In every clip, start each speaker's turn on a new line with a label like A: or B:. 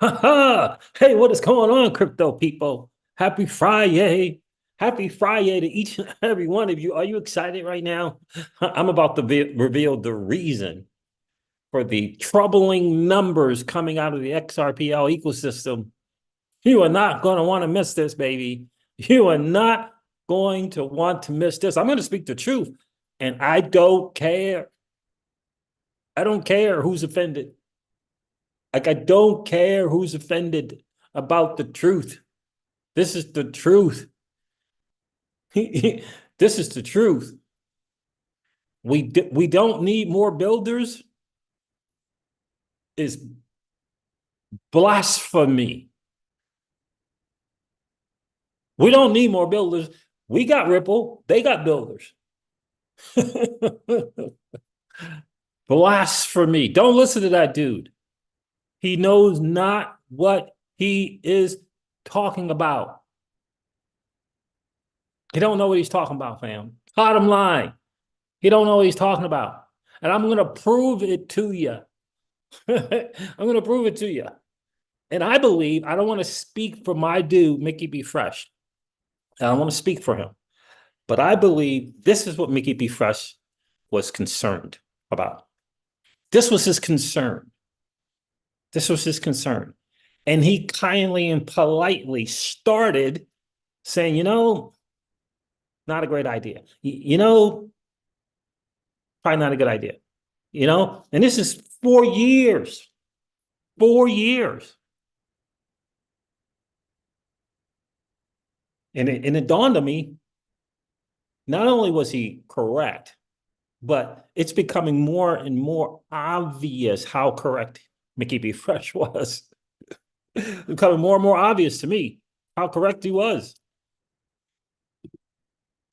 A: Ha ha! Hey, what is going on, crypto people? Happy Friday. Happy Friday to each and every one of you. Are you excited right now? I'm about to reveal the reason for the troubling numbers coming out of the XRPL ecosystem. You are not going to want to miss this, baby. You are not going to want to miss this. I'm going to speak the truth, and I don't care. I don't care who's offended. Like, I don't care who's offended about the truth. This is the truth. This is the truth. We don't need more builders is blasphemy. We don't need more builders. We got Ripple. They got builders. Blasphemy. Don't listen to that dude. He knows not what he is talking about. He don't know what he's talking about, fam. Bottom line, he don't know what he's talking about. And I'm going to prove it to you. I'm going to prove it to you. And I believe, I don't want to speak for my dude, Mickey B. Fresh. I don't want to speak for him. But I believe this is what Mickey B. Fresh was concerned about. This was his concern. This was his concern. And he kindly and politely started saying, you know, not a great idea. You know, probably not a good idea. You know, and this is 4 years. 4 years. And it dawned on me, not only was he correct, but it's becoming more and more obvious how correct Mickey B. Fresh was. It's becoming more and more obvious to me how correct he was.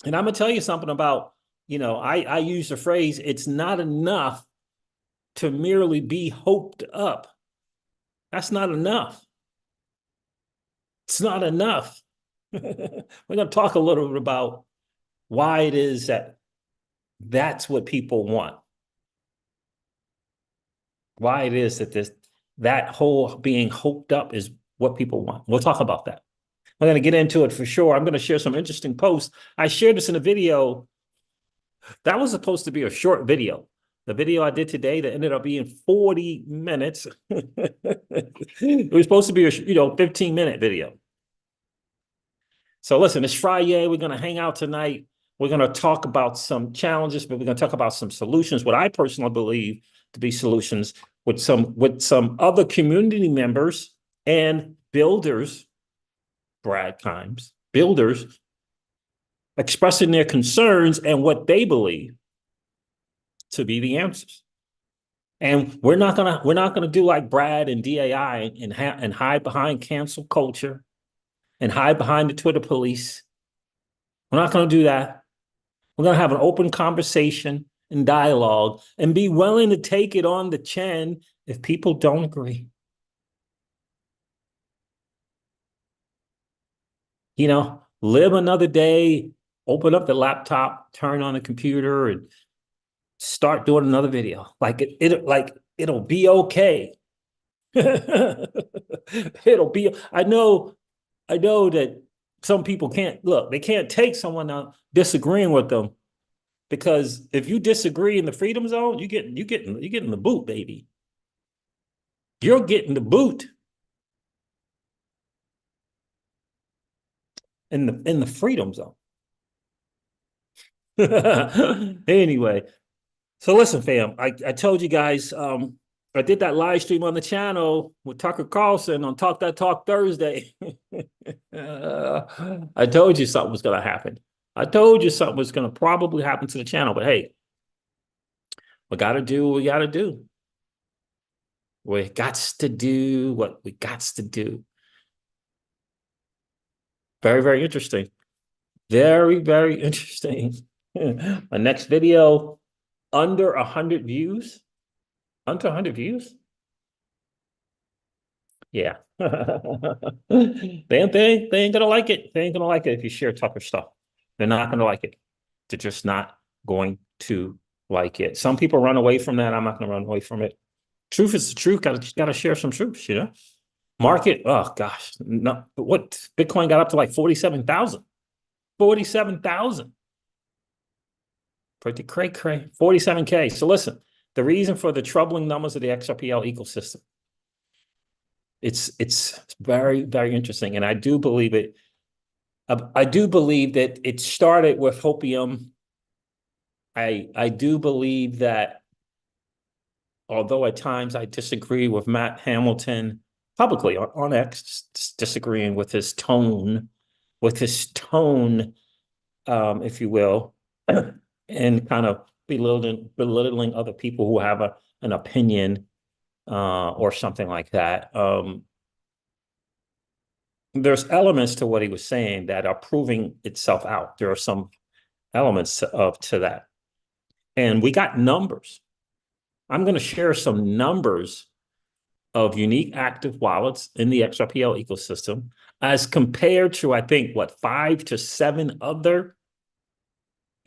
A: And I'm going to tell you something about, you know, I use the phrase, it's not enough to merely be hoped up. That's not enough. It's not enough. We're going to talk a little bit about why it is that that's what people want. Why it is that that whole being hoped up is what people want. We'll talk about that. I'm going to get into it for sure. I'm going to share some interesting posts. I shared this in a video. That was supposed to be a short video. The video I did today that ended up being 40 minutes. It was supposed to be a 15-minute video. So listen, it's Friday. We're going to hang out tonight. We're going to talk about some challenges, but we're going to talk about some solutions, what I personally believe to be solutions with some other community members and builders, Brad Kimes, builders expressing their concerns and what they believe to be the answers. And we're not gonna do like Brad and DAI and hide behind cancel culture and hide behind the Twitter police. We're not going to do that. We're going to have an open conversation and dialogue and be willing to take it on the chin if people don't agree. You know, live another day, open up the laptop, turn on the computer, and start doing another video. Like it'll be okay. It'll be. I know that some people they can't take someone out disagreeing with them, because if you disagree in the freedom zone, you're getting the boot, baby. You're getting the boot in the freedom zone. Anyway, so listen, fam. I told you guys, I did that live stream on the channel with Tucker Carlson on Talk That Talk Thursday. I told you something was going to happen. I told you something was going to probably happen to the channel. But hey, we got to do what we got to do. We got to do what we got to do. Very, very interesting. Very, very interesting. My next video, under 100 views. Under 100 views? Yeah. They ain't gonna like it. They ain't gonna like it if you share Tucker stuff. They're not gonna like it. They're just not going to like it. Some people run away from that. I'm not gonna run away from it. Truth is the truth. Gotta share some truth, you know? Market, oh gosh, no, what Bitcoin got up to like 47,000. 47,000. Pretty cray. 47K. So listen, the reason for the troubling numbers of the XRPL ecosystem. It's very, very interesting. And I do believe it. I do believe that it started with hopium. I do believe that, although at times I disagree with Matt Hamilton publicly on X, disagreeing with his tone, if you will, and kind of belittling other people who have an opinion or something like that. There's elements to what he was saying that are proving itself out. There are some elements to that. And we got numbers. I'm going to share some numbers of unique active wallets in the XRPL ecosystem as compared to, I think, 5 to 7 other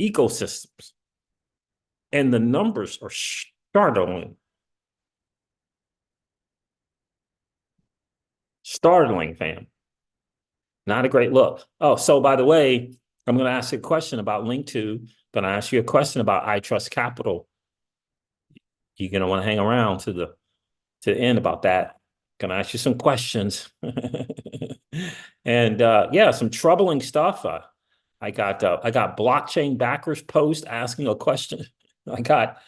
A: ecosystems. And the numbers are startling. Startling, fam. Not a great look. Oh, so by the way, I'm going to ask you a question about Link2. Going to ask you a question about iTrust Capital. You're going to want to hang around to the end about that. Going to ask you some questions. And yeah, some troubling stuff. I got blockchain backers post asking a question. I got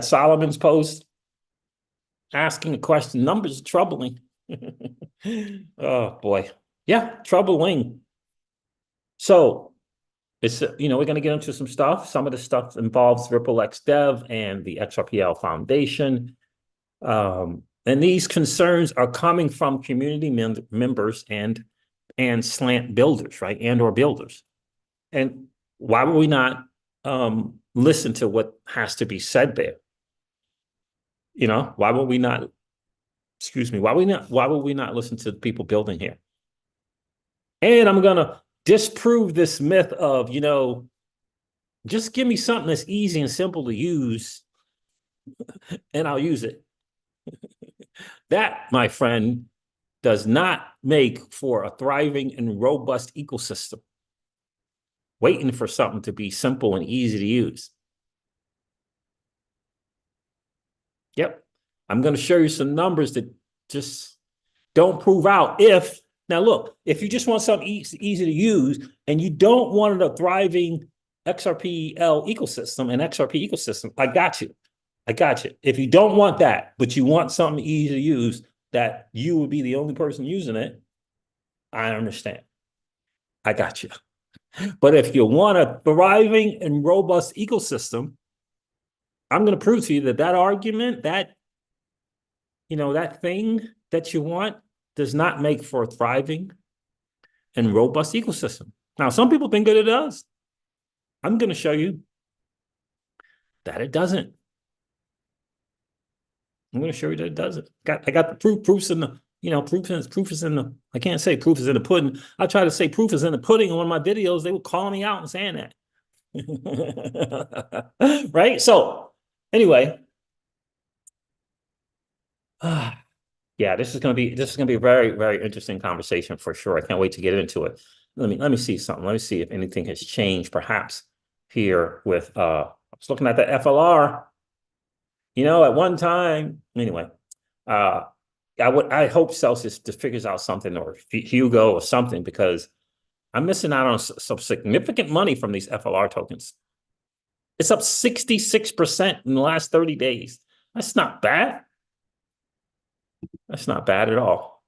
A: Solomon's post asking a question. Numbers are troubling. Oh boy. Yeah, troubling. So it's, we're going to get into some stuff. Some of the stuff involves RippleX Dev and the XRPL Foundation. And these concerns are coming from community members and slant builders, right? And or builders. And why would we not listen to what has to be said there? Why would we not, why would we not listen to the people building here? And I'm going to disprove this myth of, just give me something that's easy and simple to use and I'll use it. That, my friend, does not make for a thriving and robust ecosystem. Waiting for something to be simple and easy to use. Yep. I'm going to show you some numbers that just don't prove out now look, if you just want something easy to use and you don't want a thriving XRPL ecosystem and XRP ecosystem, I got you. If you don't want that, but you want something easy to use that you would be the only person using it, I understand. I got you. But if you want a thriving and robust ecosystem, I'm going to prove to you that argument, that thing that you want does not make for a thriving and robust ecosystem. Now, some people think that it does. I'm going to show you that it doesn't. I'm going to show you that it doesn't. I got the proofs in the, proof is in the, I can't say proof is in the pudding. I try to say proof is in the pudding in one of my videos. They were calling me out and saying that. Right? So anyway, yeah, this is going to be a very, very interesting conversation for sure. I can't wait to get into it. Let me see something. Let me see if anything has changed, perhaps here with I was looking at the FLR. At one time, anyway, I hope Celsius just figures out something, or Hugo or something, because I'm missing out on some significant money from these FLR tokens. It's up 66% in the last 30 days. That's not bad. That's not bad at all.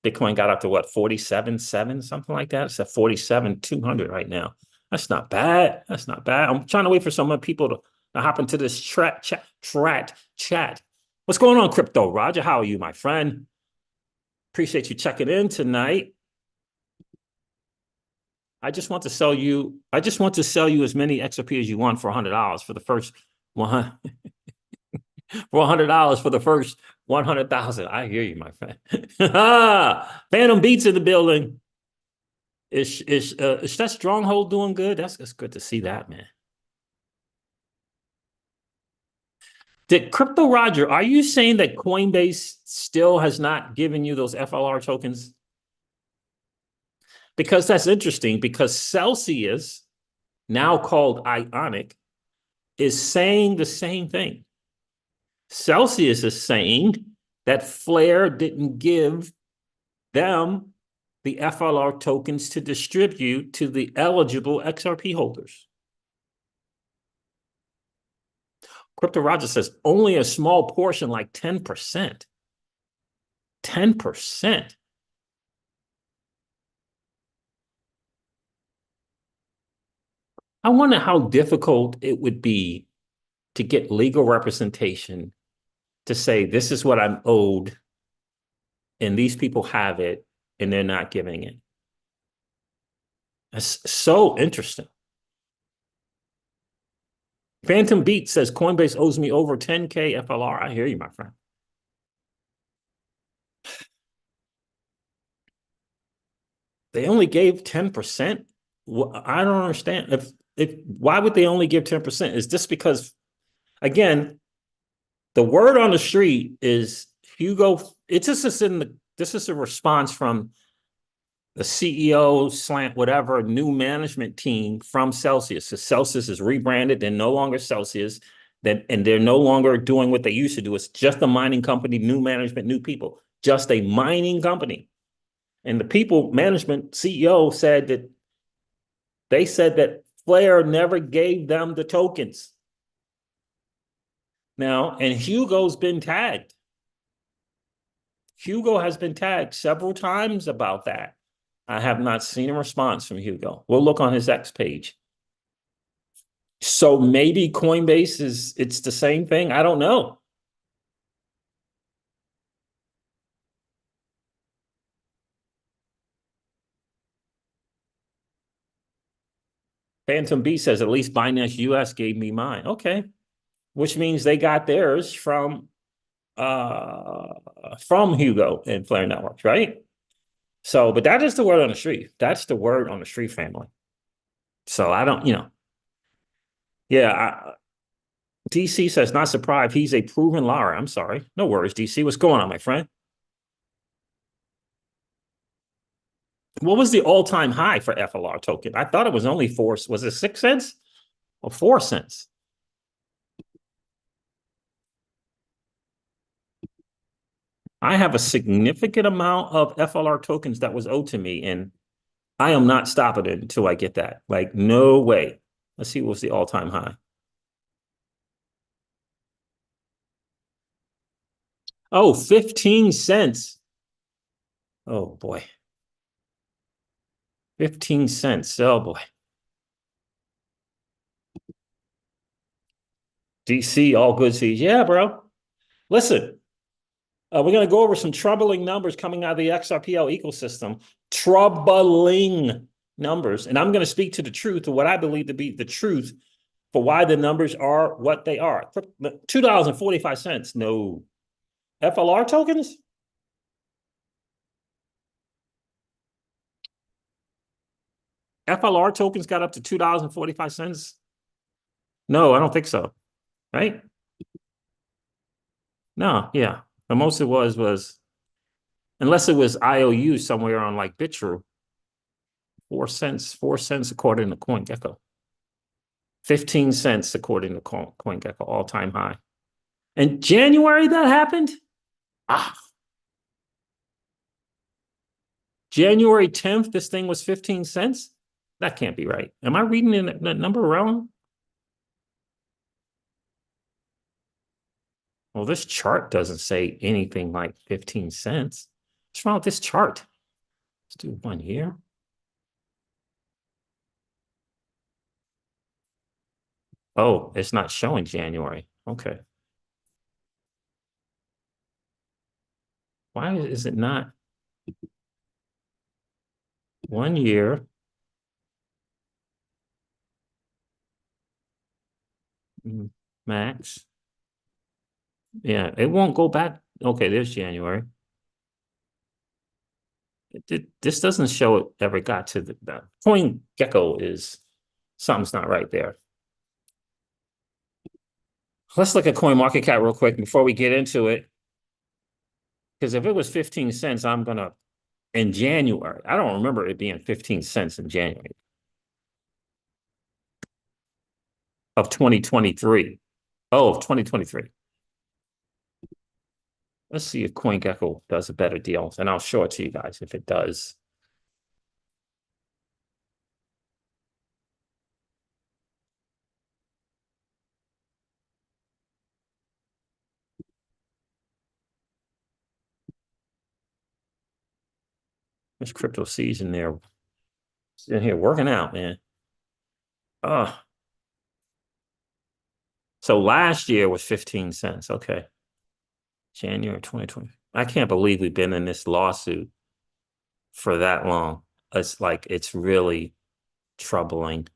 A: Bitcoin got up to 47.7, something like that. It's at 47,200 right now. That's not bad. I'm trying to wait for some people to hop into this chat. What's going on, Crypto Roger? How are you, my friend? Appreciate you checking in tonight. I just want to sell you as many XRP as you want for $100 for the first one. For $100 for the first 100,000. I hear you, my friend. Phantom Beats in the building. Is that Stronghold doing good? That's good to see that, man. Did Crypto Roger, are you saying that Coinbase still has not given you those FLR tokens? Because that's interesting, because Celsius, now called Ionic, is saying the same thing. Celsius is saying that Flare didn't give them the FLR tokens to distribute to the eligible XRP holders. Crypto Roger says only a small portion, like 10%. 10%. I wonder how difficult it would be to get legal representation to say this is what I'm owed and these people have it and they're not giving it. That's so interesting. Phantom Beat says Coinbase owes me over 10K FLR. I hear you, my friend. They only gave 10%. I don't understand. If why would they only give 10%? Is this because, again, the word on the street is Hugo? It's just in the. This is a response from the CEO slant whatever new management team from Celsius. So Celsius is rebranded. They're no longer Celsius. And they're no longer doing what they used to do. It's just a mining company, new management, new people. Just a mining company. And the people management CEO said that they said that Flare never gave them the tokens. Now, and Hugo's been tagged. Hugo has been tagged several times about that. I have not seen a response from Hugo. We'll look on his X page. So maybe Coinbase it's the same thing. I don't know. Phantom B says, at least Binance US gave me mine. Okay. Which means they got theirs from Hugo and Flare Networks, right? So, but that is the word on the street. That's the word on the street, family. So I don't, yeah. DC says, not surprised. He's a proven liar. I'm sorry. No worries, DC. What's going on, my friend? What was the all-time high for FLR token? I thought it was only 4. Was it 6 cents or 4 cents? I have a significant amount of FLR tokens that was owed to me, and I am not stopping it until I get that. Like, no way. Let's see what's the all-time high. Oh, 15 cents. Oh, boy. 15 cents. Oh, boy. DC, all good seas. Yeah, bro. Listen, we're going to go over some troubling numbers coming out of the XRPL ecosystem. Troubling numbers. And I'm going to speak to the truth, or what I believe to be the truth for why the numbers are what they are. $2.45. No. FLR tokens? FLR tokens got up to $2.45? No, I don't think so. Right? No, yeah. The most it was, unless it was IOU somewhere on like BitTrue, 4 cents, 4 cents according to CoinGecko. 15 cents according to CoinGecko, all-time high. In January that happened? January 10th, this thing was 15 cents? That can't be right. Am I reading that number wrong? Well, this chart doesn't say anything like 15 cents. What's wrong with this chart? Let's do 1 year. Oh, it's not showing January. Okay. Why is it not 1 year? Max. Yeah, it won't go back. Okay, there's January. This doesn't show it ever got to the CoinGecko is something's not right there. Let's look at CoinMarketCap real quick before we get into it. Because if it was 15 cents, in January, I don't remember it being 15 cents in January of 2023. Oh, of 2023. Let's see if CoinGecko does a better deal, and I'll show it to you guys if it does. There's Crypto Seeds in there, in here working out, man. So last year was 15 cents. Okay. January 2020. I can't believe we've been in this lawsuit for that long. It's like, it's really troubling.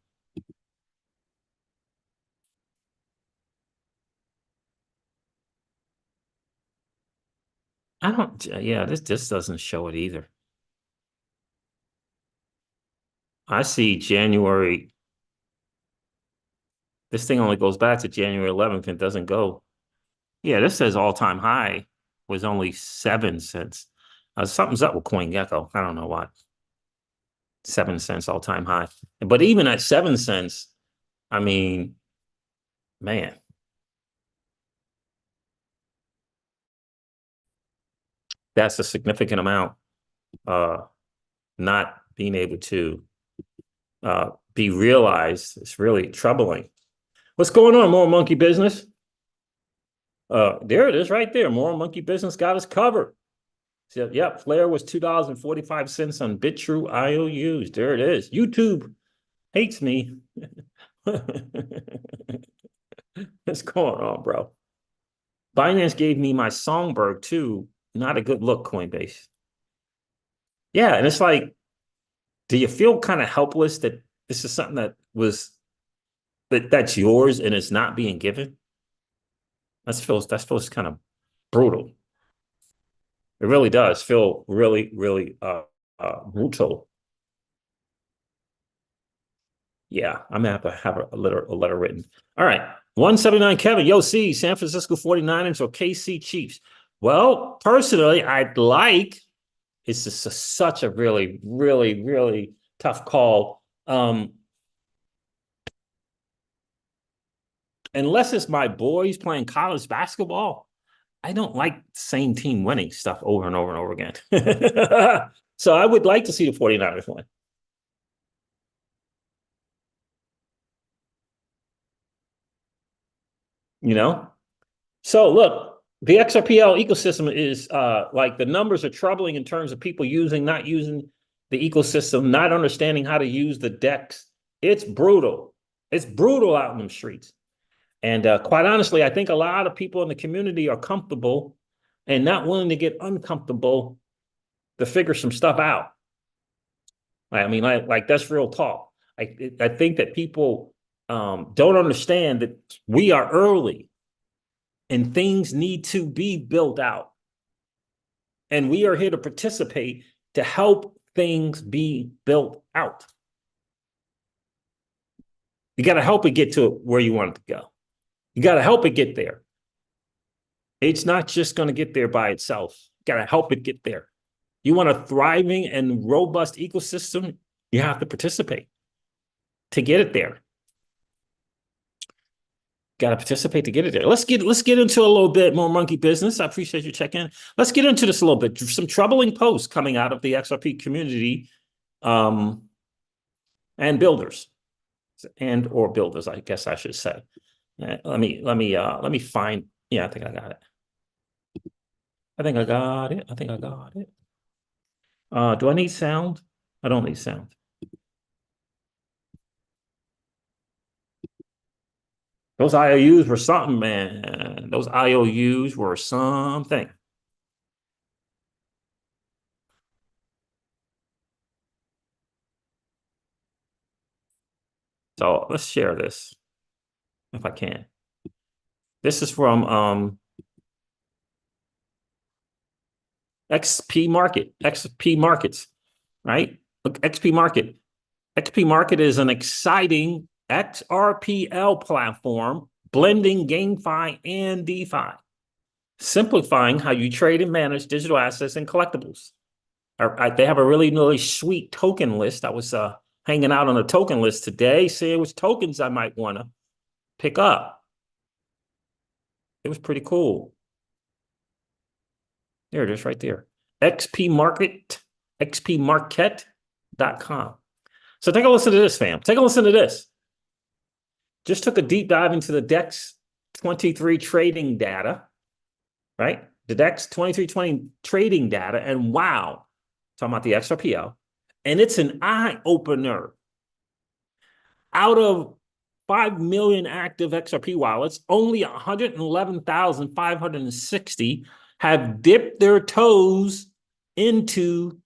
A: Yeah, this doesn't show it either. I see January. This thing only goes back to January 11th and doesn't go. Yeah, this says all-time high was only 7 cents. Something's up with CoinGecko. I don't know what. 7 cents all-time high. But even at 7 cents, I mean, man. That's a significant amount not being able to be realized. It's really troubling. What's going on, More Monkey Business? There it is right there. More Monkey Business got us covered. So, yep, Flare was $2.45 on BitTrue IOUs. There it is. YouTube hates me. What's going on, bro? Binance gave me my Songbird too. Not a good look, Coinbase. Yeah, and it's like, do you feel kind of helpless that this is something that's yours and it's not being given? That feels kind of brutal. It really does feel really, really brutal. Yeah, I'm gonna have to have a letter written. All right. 179 Kevin. Yo, see, San Francisco 49ers or KC Chiefs. Well, personally, it's just such a really, really, really tough call. Unless it's my boys playing college basketball, I don't like the same team winning stuff over and over and over again. So I would like to see the 49ers win. You know? So look, the XRPL ecosystem is like the numbers are troubling in terms of people not using the ecosystem, not understanding how to use the DEX. It's brutal. It's brutal out in the streets. And quite honestly, I think a lot of people in the community are comfortable and not willing to get uncomfortable to figure some stuff out. I mean, like that's real talk. I think that people don't understand that we are early and things need to be built out. And we are here to participate to help things be built out. You got to help it get to where you want it to go. You got to help it get there. It's not just going to get there by itself. You got to help it get there. You want a thriving and robust ecosystem, you have to participate to get it there. Got to participate to get it there. Let's get into a little bit more monkey business. I appreciate you checking. Let's get into this a little bit. Some troubling posts coming out of the XRP community, and builders, or builders, I guess I should say. Let me find. Yeah, I think I got it. I think I got it. Do I need sound? I don't need sound. Those IOUs were something, man. Those IOUs were something. So let's share this if I can. This is from XP Markets, right? Look, XP Market is an exciting XRPL platform blending GameFi and DeFi, simplifying how you trade and manage digital assets and collectibles. They have a really sweet token list. I was hanging out on a token list today, seeing which tokens I might want to pick up. It was pretty cool. There it is right there. xpmarket.com. So take a listen to this, fam. Take a listen to this. Just took a deep dive into the DEX 23 trading data, right? The DEX 2320 trading data, and wow, talking about the XRPL, and it's an eye-opener. Out of 5 million active XRP wallets, only 111,560 have dipped their toes into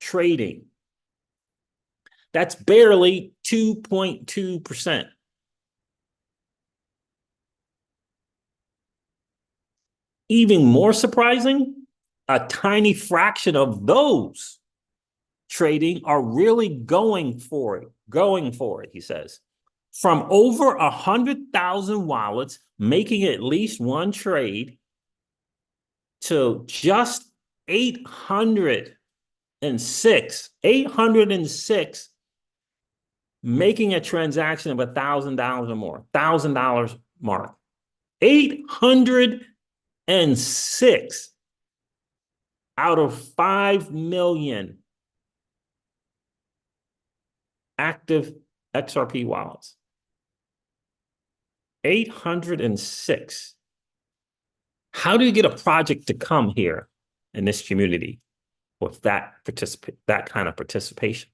A: trading. That's barely 2.2%. Even more surprising, a tiny fraction of those trading are really going for it, he says. From over 100,000 wallets making at least one trade to just 806 making a transaction of $1,000 or more, $1,000 mark. 806 out of 5 million active XRP wallets. 806. How do you get a project to come here in this community with that kind of participation?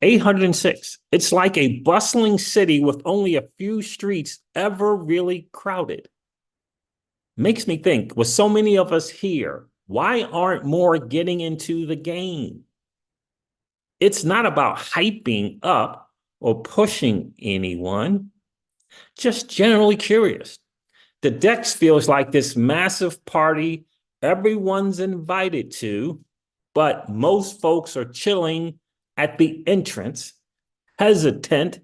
A: $806. It's like a bustling city with only a few streets ever really crowded. Makes me think, with so many of us here, why aren't more getting into the game? It's not about hyping up or pushing anyone, just generally curious. The DEX feels like this massive party everyone's invited to, but most folks are chilling at the entrance, hesitant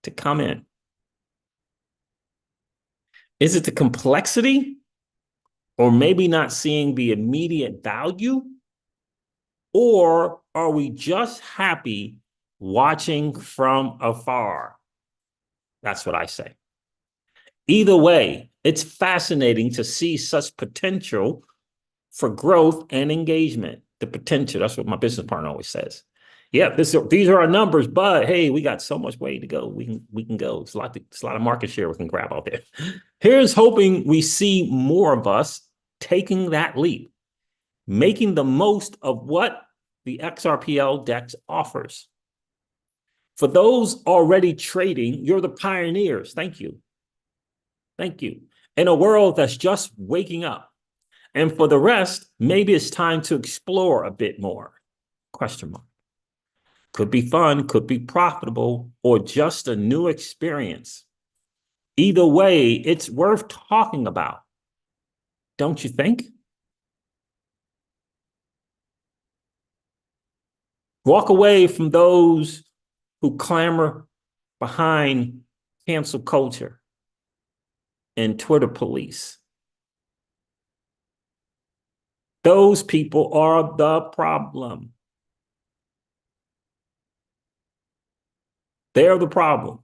A: to come in. Is it the complexity, or maybe not seeing the immediate value? Or are we just happy watching from afar? That's what I say. Either way, it's fascinating to see such potential for growth and engagement. The potential, that's what my business partner always says. Yeah, these are our numbers, but hey, we got so much way to go. We can go. It's a lot of market share we can grab out there. Here's hoping we see more of us taking that leap, making the most of what the XRPL DEX offers. For those already trading, you're the pioneers. Thank you. Thank you. In a world that's just waking up. And for the rest, maybe it's time to explore a bit more. Question mark. Could be fun, could be profitable, or just a new experience. Either way, it's worth talking about. Don't you think? Walk away from those who clamor behind cancel culture and Twitter police. Those people are the problem. They're the problem.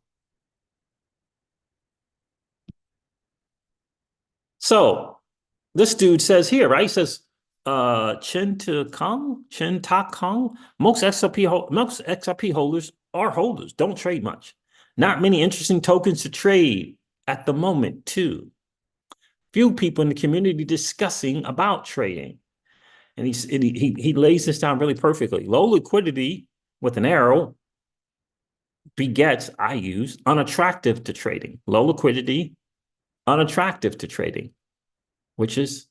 A: So this dude says here, right? He says, Chen Ta Kong, most XRP holders are holders, don't trade much. Not many interesting tokens to trade at the moment, too. Few people in the community discussing about trading. And he lays this down really perfectly. Low liquidity with an arrow begets, I use, unattractive to trading. Low liquidity, unattractive to trading, which is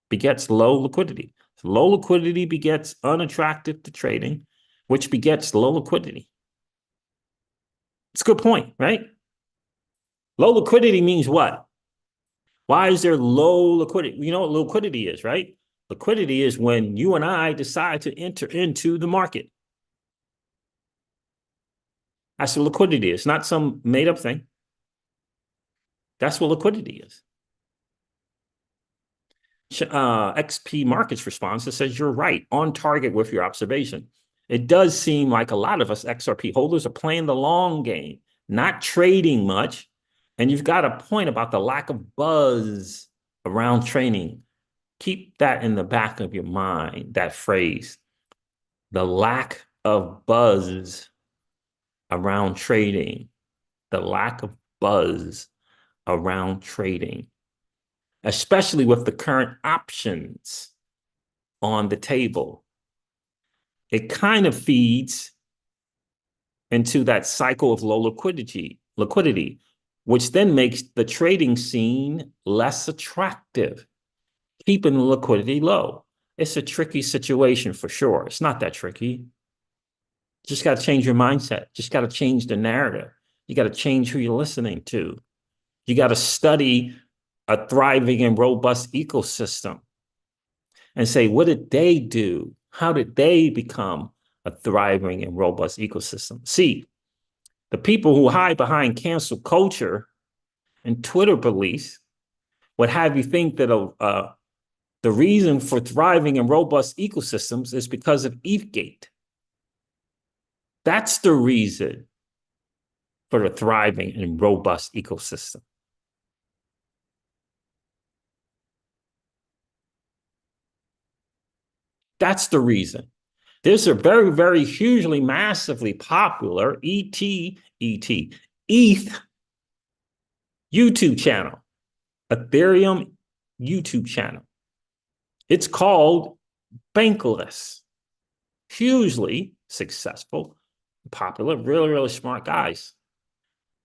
A: begets low liquidity. So low liquidity begets unattractive to trading, which begets low liquidity. It's a good point, right? Low liquidity means what? Why is there low liquidity? You know what liquidity is, right? Liquidity is when you and I decide to enter into the market. That's what liquidity is, not some made up thing. That's what liquidity is. XP Markets response that says you're right, on target with your observation. It does seem like a lot of us XRP holders are playing the long game, not trading much. And you've got a point about the lack of buzz around trading. Keep that in the back of your mind, that phrase, the lack of buzz around trading, the lack of buzz around trading, especially with the current options on the table. It kind of feeds into that cycle of low liquidity, which then makes the trading scene less attractive, keeping the liquidity low. It's a tricky situation for sure. It's not that tricky. Just got to change your mindset. Just got to change the narrative. You got to change who you're listening to. You got to study a thriving and robust ecosystem and say, what did they do? How did they become a thriving and robust ecosystem? See, the people who hide behind cancel culture and Twitter police would have you think that the reason for thriving and robust ecosystems is because of ETHgate. That's the reason for the thriving and robust ecosystem. That's the reason. There's a very, very hugely, massively popular ETH YouTube channel, Ethereum YouTube channel. It's called Bankless. Hugely successful, popular, really, really smart guys.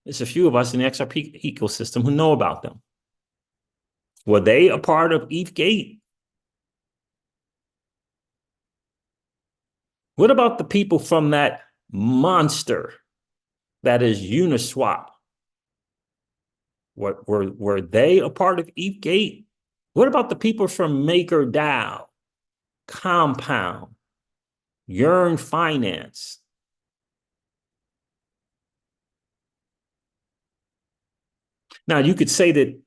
A: There's a few of us in the XRP ecosystem who know about them. Were they a part of ETHgate? What about the people from that monster that is Uniswap? Were they a part of ETHgate? What about the people from MakerDAO, Compound, Yearn Finance? Now you could say that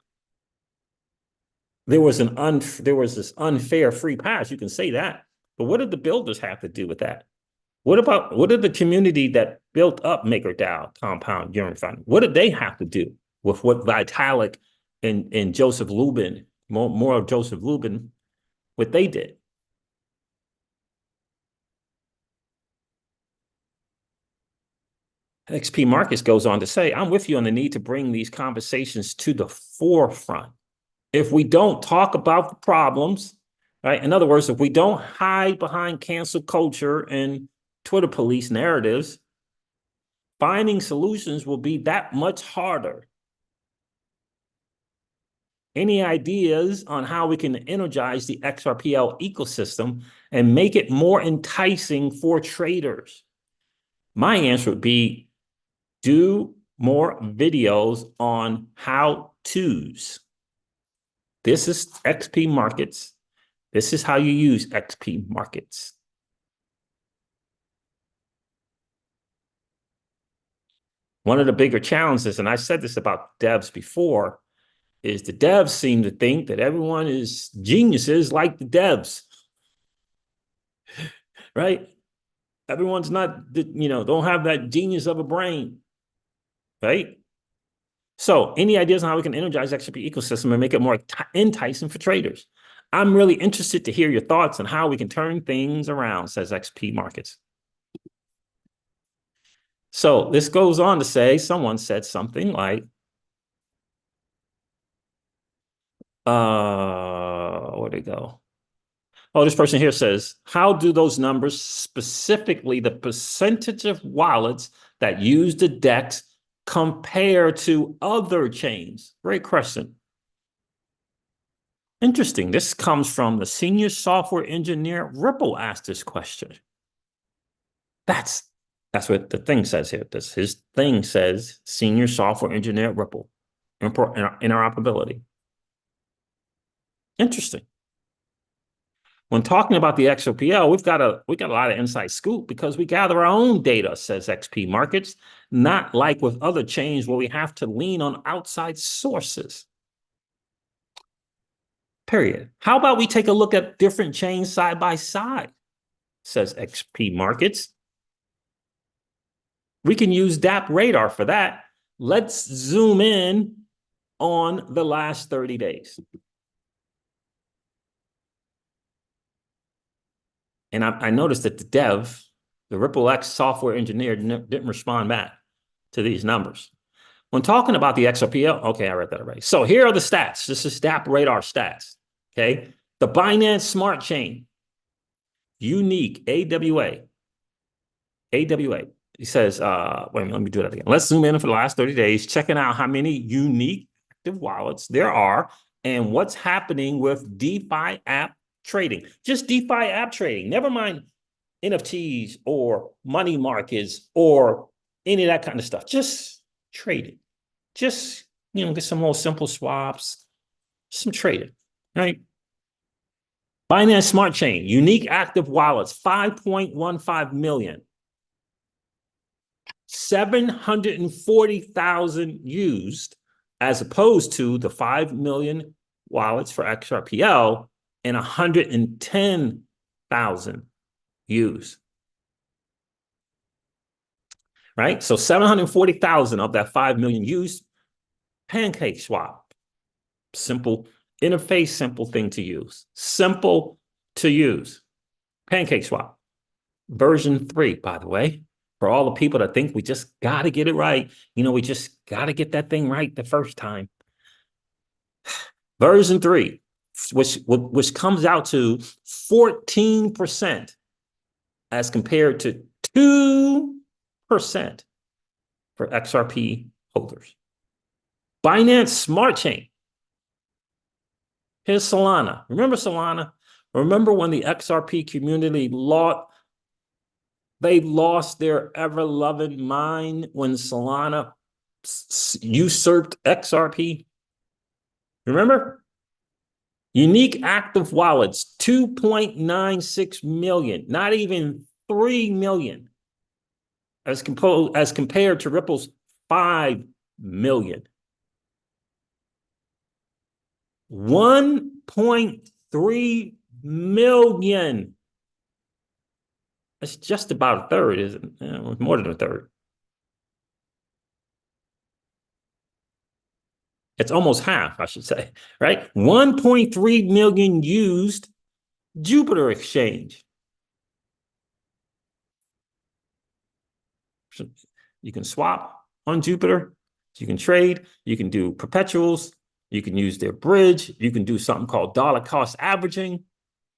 A: there was this unfair free pass. You can say that, but what did the builders have to do with that? What did the community that built up MakerDAO, Compound, Yearn Finance? What did they have to do with what Vitalik and Joseph Lubin, more of Joseph Lubin, what they did? XP Marcus goes on to say, I'm with you on the need to bring these conversations to the forefront. If we don't talk about the problems, right? In other words, if we don't hide behind cancel culture and Twitter police narratives, finding solutions will be that much harder. Any ideas on how we can energize the XRPL ecosystem and make it more enticing for traders? My answer would be do more videos on how-tos. This is XP Markets. This is how you use XP Markets. One of the bigger challenges, and I said this about devs before, is the devs seem to think that everyone is geniuses like the devs, right? Everyone's not, don't have that genius of a brain, right? So any ideas on how we can energize XRP ecosystem and make it more enticing for traders? I'm really interested to hear your thoughts on how we can turn things around, says XP Markets. So this goes on to say, someone said something like, where'd it go? Oh, this person here says, how do those numbers, specifically the percentage of wallets that use the DEX, compare to other chains? Great question. Interesting. This comes from the senior software engineer. Ripple asked this question. That's what the thing says here. His thing says senior software engineer at Ripple. Interoperability. Interesting. When talking about the XRPL, we got a lot of inside scoop because we gather our own data, says XP Markets, not like with other chains where we have to lean on outside sources. Period. How about we take a look at different chains side by side, says XP Markets. We can use DApp Radar for that. Let's zoom in on the last 30 days. And I noticed that the Ripple X software engineer didn't respond back to these numbers. When talking about the XRPL, okay, I read that already. So here are the stats. This is DApp Radar stats, okay? The Binance Smart Chain, unique AWA. He says, wait a minute, let me do that again. Let's zoom in for the last 30 days, checking out how many unique active wallets there are and what's happening with DeFi app trading. Just DeFi app trading. Never mind NFTs or money markets or any of that kind of stuff. Just trading. Just, get some more simple swaps, some trading, right? Binance Smart Chain, unique active wallets, 5.15 million. 740,000 used, as opposed to the 5 million wallets for XRPL and 110,000 used. Right? So 740,000 of that 5 million used. Pancake swap. Simple interface, simple thing to use. Simple to use. Pancake swap. Version 3, by the way. For all the people that think we just got to get it right. We just got to get that thing right the first time. Version 3, which comes out to 14% as compared to 2% for XRP holders. Binance Smart Chain. Here's Solana. Remember Solana? Remember when the XRP community they lost their ever-loving mind when Solana usurped XRP? Remember? Unique active wallets, 2.96 million, not even 3 million, as compared to Ripple's 5 million. 1.3 million. That's just about a third, isn't it? More than a third. It's almost half, I should say, right? 1.3 million used Jupiter Exchange. So you can swap on Jupiter. You can trade. You can do perpetuals. You can use their bridge. You can do something called dollar cost averaging.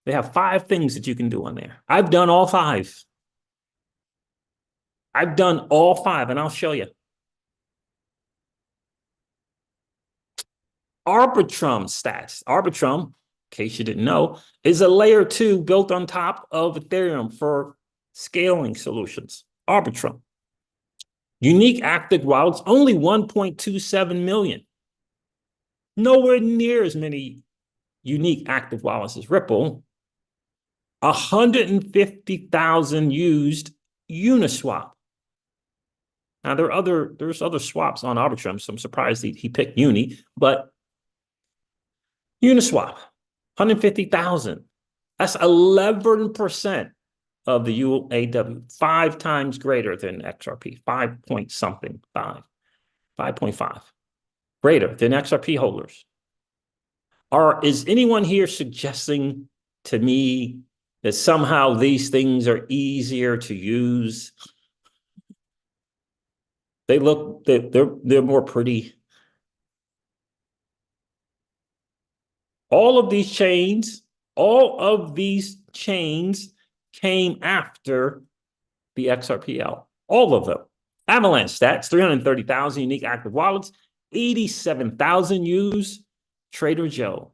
A: They have 5 things that you can do on there. I've done all 5. I've done all 5, and I'll show you. Arbitrum stats. Arbitrum, in case you didn't know, is a layer 2 built on top of Ethereum for scaling solutions. Arbitrum. Unique active wallets, only 1.27 million. Nowhere near as many unique active wallets as Ripple. 150,000 used Uniswap. Now there's other swaps on Arbitrum, so I'm surprised he picked Uni, but Uniswap, 150,000. That's 11% of the UAW, 5 times greater than XRP, 5 point something, 5.5, greater than XRP holders. Is anyone here suggesting to me that somehow these things are easier to use? They're more pretty. All of these chains came after the XRPL. All of them. Avalanche stats, 330,000 unique active wallets, 87,000 used Trader Joe.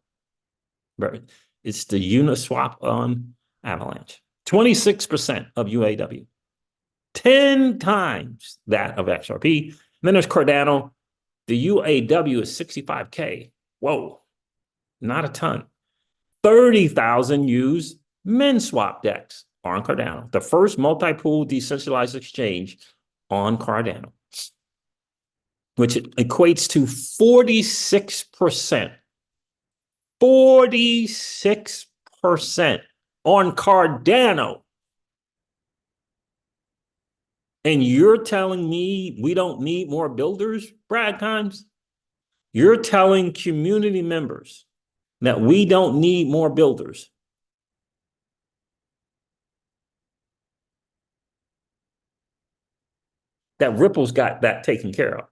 A: It's the Uniswap on Avalanche. 26% of UAW. 10 times that of XRP. And then there's Cardano. The UAW is 65K. Whoa, not a ton. 30,000 used min swap DEX on Cardano, the first multi-pool decentralized exchange on Cardano, which equates to 46%. 46% on Cardano. And you're telling me we don't need more builders, Brad Kimes? You're telling community members that we don't need more builders. That Ripple's got that taken care of.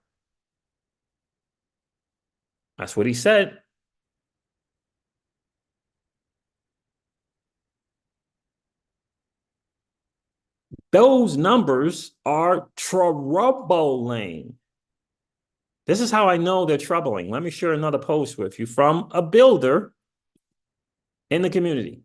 A: That's what he said. Those numbers are troubling. This is how I know they're troubling. Let me share another post with you from a builder in the community.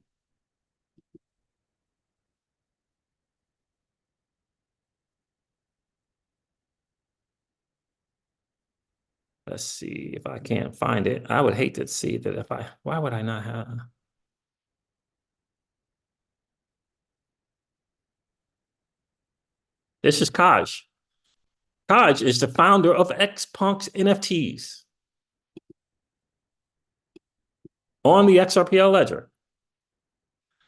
A: Let's see if I can't find it. I would hate to see that why would I not have? This is Kaj. Kaj is the founder of XPunk's NFTs on the XRPL ledger.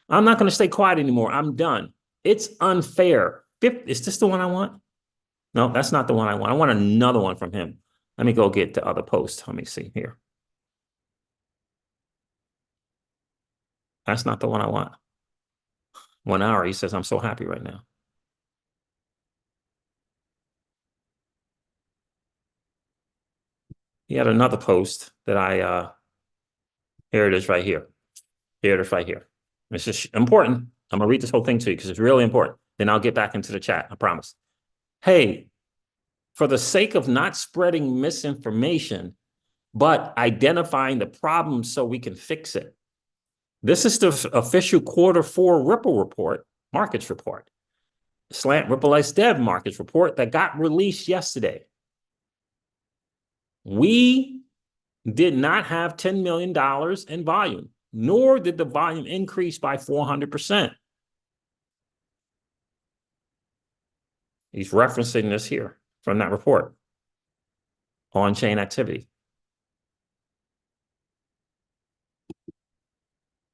A: I'm not going to stay quiet anymore. I'm done. It's unfair. Is this the one I want? No, that's not the one I want. I want another one from him. Let me go get the other post. Let me see here. That's not the one I want. 1 hour, he says, I'm so happy right now. He had another post that here it is right here. Here it is right here. It's just important. I'm going to read this whole thing to you because it's really important. Then I'll get back into the chat, I promise. Hey, for the sake of not spreading misinformation, but identifying the problem so we can fix it. This is the official Q4 Ripple report, markets report. Slant Ripple X Dev markets report that got released yesterday. We did not have $10 million in volume, nor did the volume increase by 400%. He's referencing this here from that report. On-chain activity.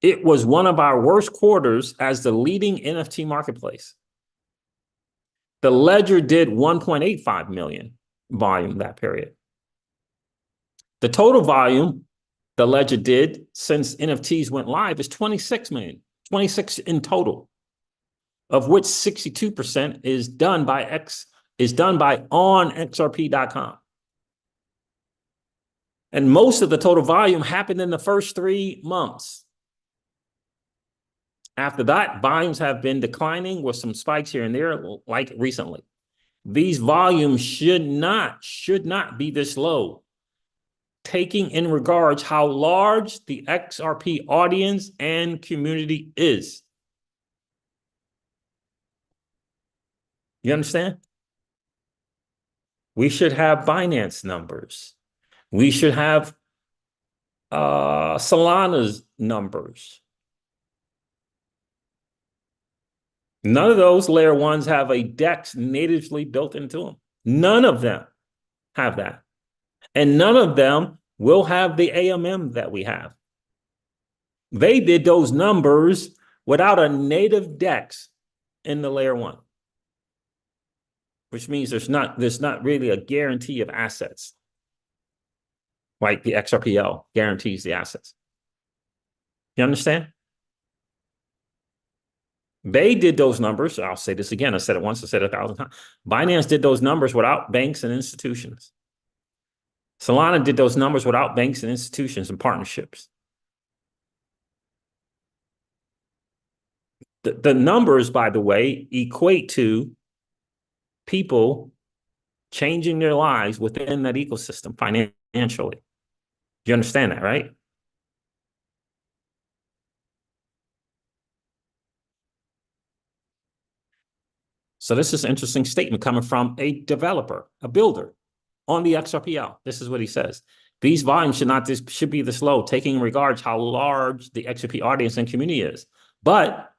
A: It was one of our worst quarters as the leading NFT marketplace. The ledger did 1.85 million volume that period. The total volume the ledger did since NFTs went live is 26 million, 26 in total, of which 62% is done by on XRP.com. And most of the total volume happened in the first 3 months. After that, volumes have been declining with some spikes here and there, like recently. These volumes should not be this low, taking in regards how large the XRP audience and community is. You understand? We should have Binance numbers. We should have Solana's numbers. None of those layer ones have a DEX natively built into them. None of them have that. And none of them will have the AMM that we have. They did those numbers without a native DEX in the layer one, which means there's not really a guarantee of assets. Like the XRPL guarantees the assets. You understand? They did those numbers. I'll say this again. I said it once. I said it 1,000 times. Binance did those numbers without banks and institutions. Solana did those numbers without banks and institutions and partnerships. The numbers, by the way, equate to people changing their lives within that ecosystem financially. You understand that, right? So this is an interesting statement coming from a developer, a builder on the XRPL. This is what he says. These volumes should be this low, taking in regards how large the XRP audience and community is. But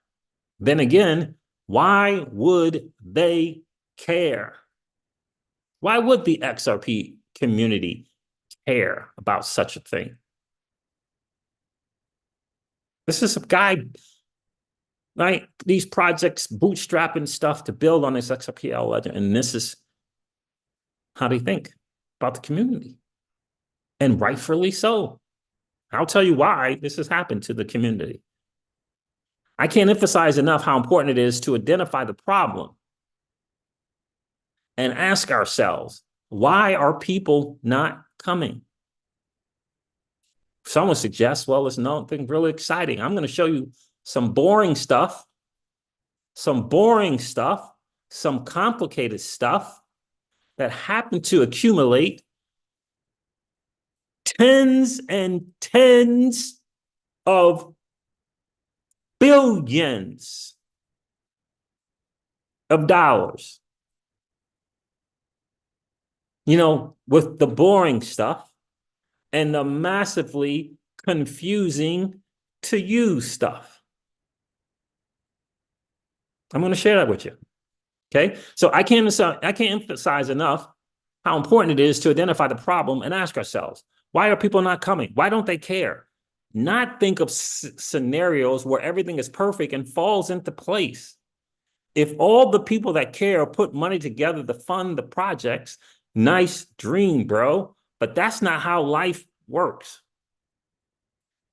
A: then again, why would they care? Why would the XRP community care about such a thing? This is a guy, right? These projects bootstrapping stuff to build on this XRPL ledger, and this is how they think about the community. And rightfully so. I'll tell you why this has happened to the community. I can't emphasize enough how important it is to identify the problem and ask ourselves, why are people not coming? Someone suggests, well, there's nothing really exciting. I'm going to show you some boring stuff, some complicated stuff that happen to accumulate tens and tens of billions of dollars. You know, with the boring stuff and the massively confusing to use stuff. I'm going to share that with you. Okay. So I can't emphasize enough how important it is to identify the problem and ask ourselves, why are people not coming? Why don't they care? Not think of scenarios where everything is perfect and falls into place. If all the people that care put money together to fund the projects, nice dream, bro. But that's not how life works.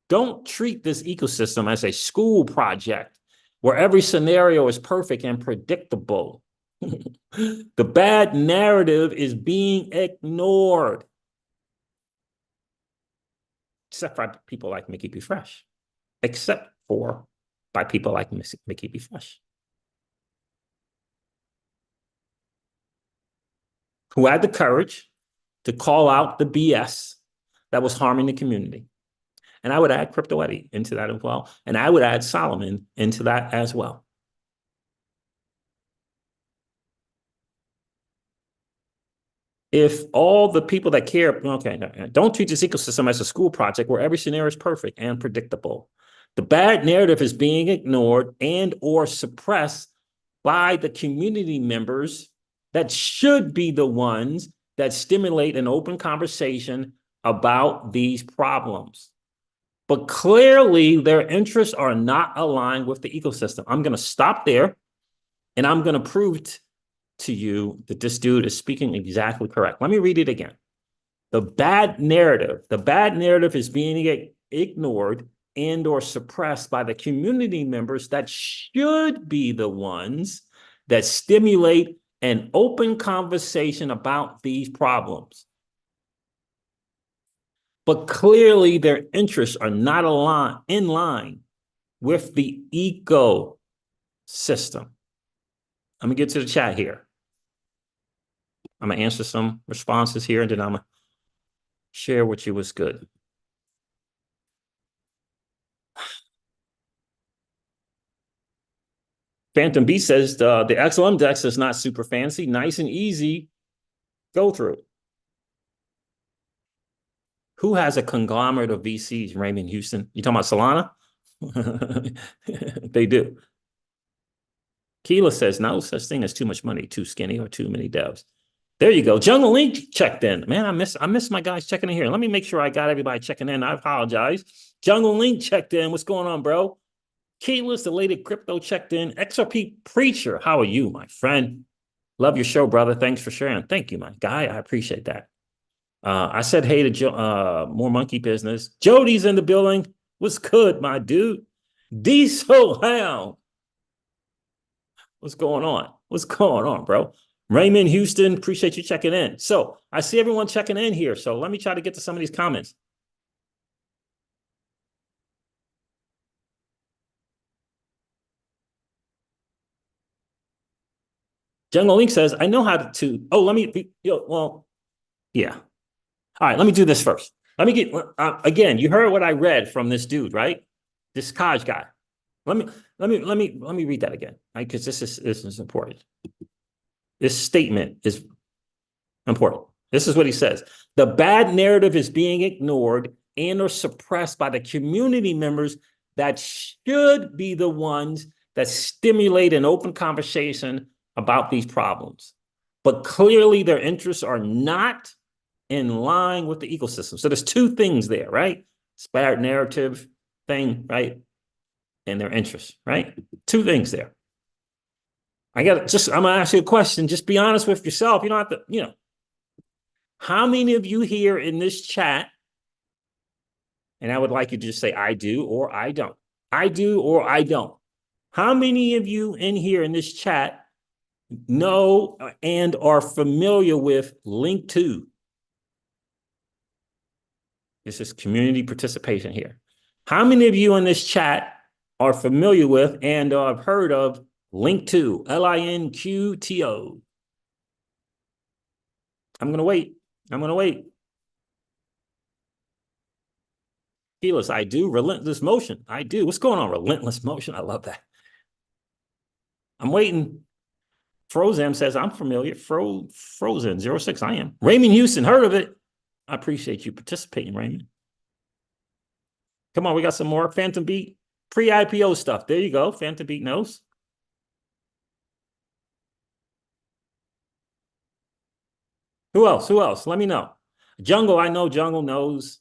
A: Don't treat this ecosystem as a school project where every scenario is perfect and predictable. The bad narrative is being ignored. Except by people like Mickey B. Fresh. Except for by people like Mickey B. Fresh. Who had the courage to call out the BS that was harming the community. And I would add Crypto Eddie into that as well. And I would add Solomon into that as well. If all the people that care, okay, don't treat this ecosystem as a school project where every scenario is perfect and predictable. The bad narrative is being ignored and or suppressed by the community members that should be the ones that stimulate an open conversation about these problems. But clearly their interests are not aligned with the ecosystem. I'm going to stop there and I'm going to prove to you that this dude is speaking exactly correct. Let me read it again. The bad narrative is being ignored and or suppressed by the community members that should be the ones that stimulate an open conversation about these problems. But clearly their interests are not in line with the ecosystem. Let me get to the chat here. I'm going to answer some responses here, and then I'm going to share with you what's good. Phantom B says the XLM Dex is not super fancy, nice and easy go through. Who has a conglomerate of VCs, Raymond Houston? You talking about Solana? They do. Keela says, no such thing as too much money, too skinny, or too many devs. There you go. Jungle Link checked in. Man, I miss my guys checking in here. Let me make sure I got everybody checking in. I apologize. Jungle Link checked in. What's going on, bro? Keyless, the lady crypto checked in. XRP Preacher, how are you, my friend? Love your show, brother. Thanks for sharing. Thank you, my guy. I appreciate that. I said hey to More Monkey Business. Jody's in the building. What's good, my dude? Diesel Hound. What's going on? What's going on, bro? Raymond Houston, appreciate you checking in. So I see everyone checking in here. So let me try to get to some of these comments. Jungle Link says, I know how to, oh, let me, well, yeah. All right, let me do this first. Let me get, again, you heard what I read from this dude, right? This Kaj guy. Let me read that again, right? Because this is important. This statement is important. This is what he says. The bad narrative is being ignored and or suppressed by the community members that should be the ones that stimulate an open conversation about these problems. But clearly their interests are not in line with the ecosystem. So there's two things there, right? Disparate narrative thing, right? And their interests, right? Two things there. I'm gonna ask you a question. Just be honest with yourself. You don't have to, how many of you here in this chat, and I would like you to just say, I do or I don't. I do or I don't. How many of you in here in this chat know and are familiar with Link 2? This is community participation here. How many of you in this chat are familiar with and have heard of Link 2, LINQTO? I'm going to wait. I'm going to wait. Keyless, I do. Relentless motion, I do. What's going on? Relentless motion, I love that. I'm waiting. Frozam says, I'm familiar. Frozen 06, I am. Raymond Houston, heard of it. I appreciate you participating, Raymond. Come on, we got some more. Phantom Beat, pre-IPO stuff. There you go. Phantom Beat knows. Who else? Who else? Let me know. Jungle, I know Jungle knows.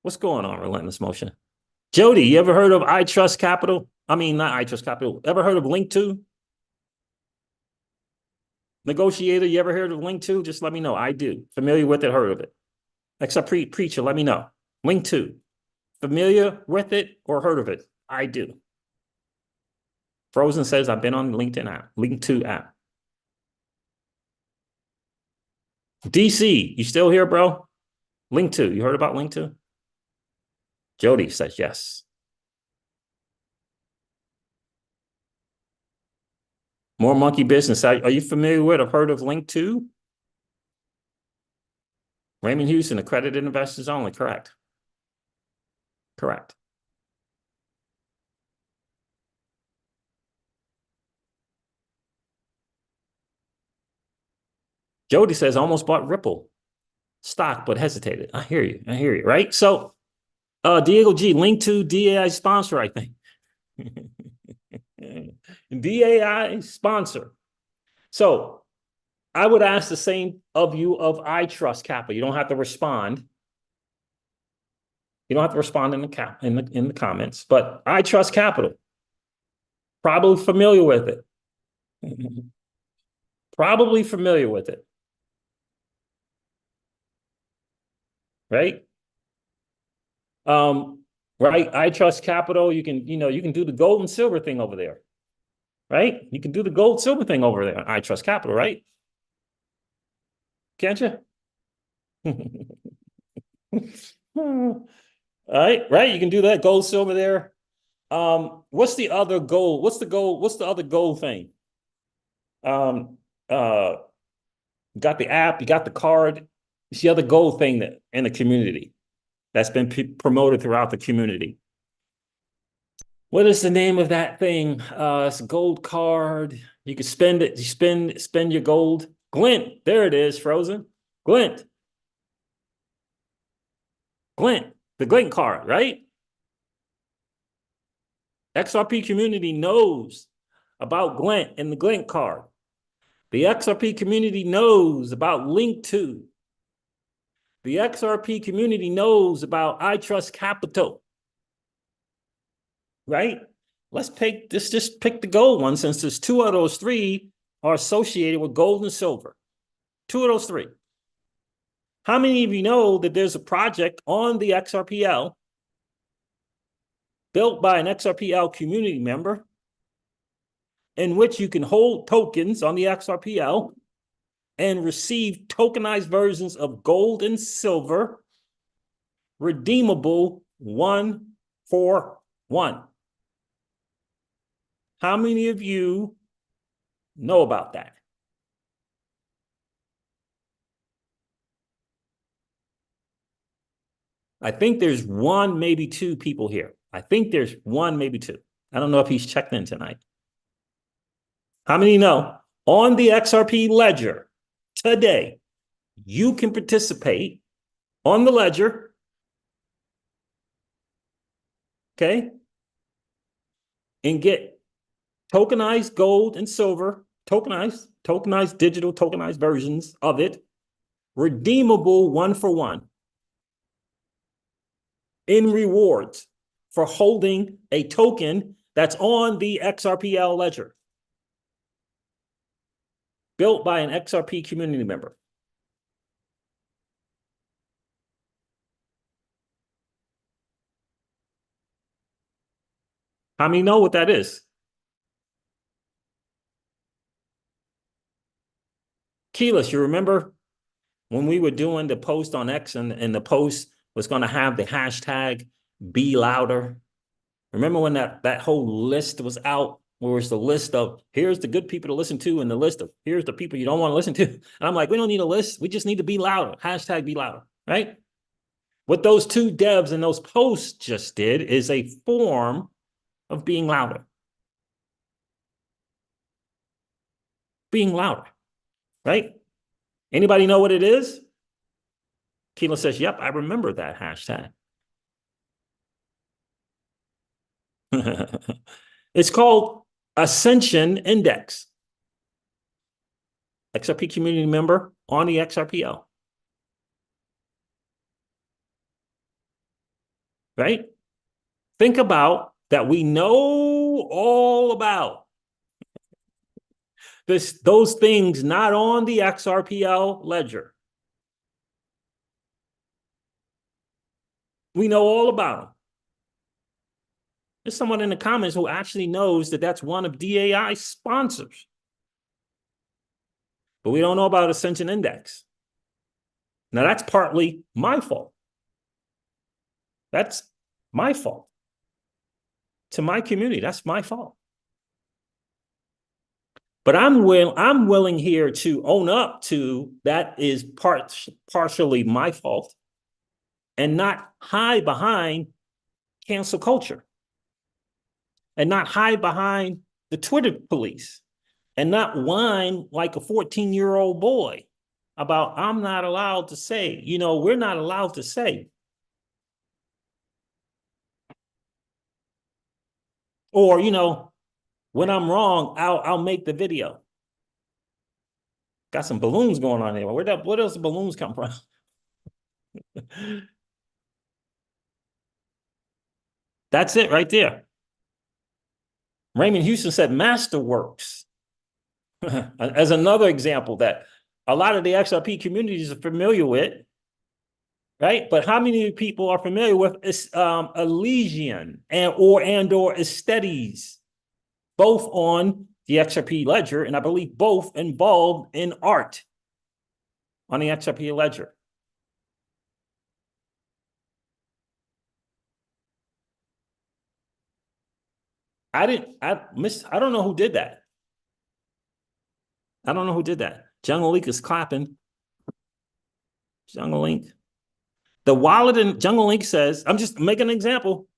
A: What's going on, Relentless Motion? Jody, you ever heard of I Trust Capital? I mean, not I Trust Capital. Ever heard of Link 2? Negotiator, you ever heard of Link 2? Just let me know. I do. Familiar with it, heard of it. XRP Preacher, let me know. Link 2. Familiar with it or heard of it? I do. Frozen says, I've been on the LinkedIn app, Link 2 app. DC, you still here, bro? Link 2, you heard about Link 2? Jody says yes. More monkey business. Are you familiar with or heard of Link 2? Raymond Houston, accredited investors only, correct. Correct. Jody says, almost bought Ripple stock, but hesitated. I hear you. I hear you, right? So, Diego G, Link 2 DAI sponsor, I think. DAI sponsor. So, I would ask the same of you of I Trust Capital. You don't have to respond. You don't have to respond in the comments, but I Trust Capital. Probably familiar with it. Probably familiar with it. Right? Right. I Trust Capital. You can do the gold and silver thing over there. Right? You can do the gold silver thing over there. I Trust Capital, right? Can't you? All right, right. You can do that gold silver there. What's the other gold? What's the other gold thing? You got the app, you got the card. It's the other gold thing that in the community that's been promoted throughout the community. What is the name of that thing? It's a gold card. You can spend it. You spend your gold. Glint. There it is, Frozen. Glint. Glint. The Glint card, right? XRP community knows about Glint and the Glint card. The XRP community knows about Link 2. The XRP community knows about I Trust Capital. Right? Let's just pick the gold one, since there's two of those three are associated with gold and silver. Two of those three. How many of you know that there's a project on the XRPL built by an XRPL community member in which you can hold tokens on the XRPL and receive tokenized versions of gold and silver, redeemable 1-for-1? How many of you know about that? I think there's one, maybe two people here. I think there's one, maybe two. I don't know if he's checked in tonight. How many know? On the XRP ledger today, you can participate on the ledger okay, and get tokenized gold and silver, tokenized digital tokenized versions of it, redeemable 1-for-1 in rewards for holding a token that's on the XRPL ledger, built by an XRP community member. How many know what that is? Keyless, you remember when we were doing the post on X and the post was going to have the hashtag be louder? Remember when that whole list was out, where it's the list of here's the good people to listen to and the list of here's the people you don't want to listen to? And I'm like, we don't need a list. We just need to be louder. Hashtag be louder, right? What those two devs and those posts just did is a form of being louder. Being louder, right? Anybody know what it is? Keelan says, yep, I remember that hashtag. It's called Ascension Index. XRP community member on the XRPL. Right? Think about that we know all about those things not on the XRPL ledger. We know all about them. There's someone in the comments who actually knows that that's one of DAI's sponsors. But we don't know about Ascension Index. Now, that's partly my fault. That's my fault. To my community, that's my fault. But I'm willing here to own up to that is partially my fault and not hide behind cancel culture and not hide behind the Twitter police and not whine like a 14-year-old boy about I'm not allowed to say, we're not allowed to say. Or, when I'm wrong, I'll make the video. Got some balloons going on here. Where else the balloons come from? That's it right there. Raymond Houston said Masterworks as another example that a lot of the XRP communities are familiar with, right? But how many people are familiar with Elysian or Aesthetes, both on the XRP ledger, and I believe both involved in art on the XRP ledger? I don't know who did that. I don't know who did that. Jungle Link is clapping. Jungle Link. The wallet in Jungle Link says, I'm just making an example.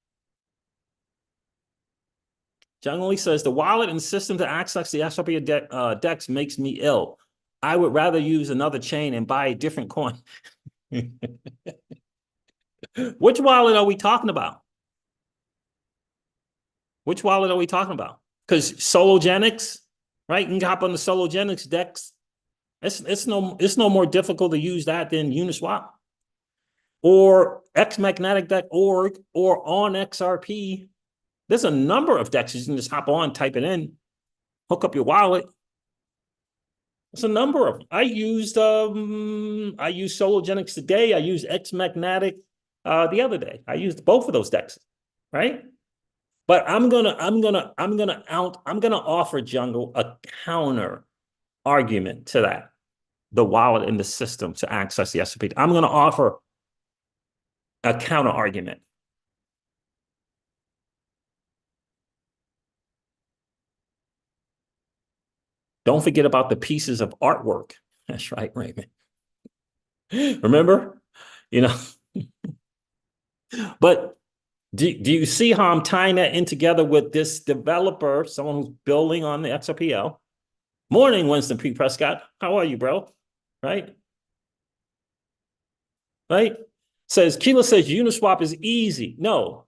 A: Jungle Link says, the wallet and system to access the XRP DEX makes me ill. I would rather use another chain and buy a different coin. Which wallet are we talking about? Which wallet are we talking about? Because Sologenics, right? You can hop on the Sologenics DEX. It's no more difficult to use that than Uniswap or xmagnetic.org or on XRP. There's a number of DEXs you can just hop on, type it in, hook up your wallet. There's a number of them. I used Sologenics today. I used xmagnetic the other day. I used both of those DEXs, right? But I'm gonna offer Jungle a counter argument to that. The wallet in the system to access the XRP. I'm gonna offer a counter argument. Don't forget about the pieces of artwork. That's right, Raymond. Remember? But do you see how I'm tying that in together with this developer, someone who's building on the XRPL? Morning, Winston P. Prescott. How are you, bro? Right? Right? Keela says Uniswap is easy. No.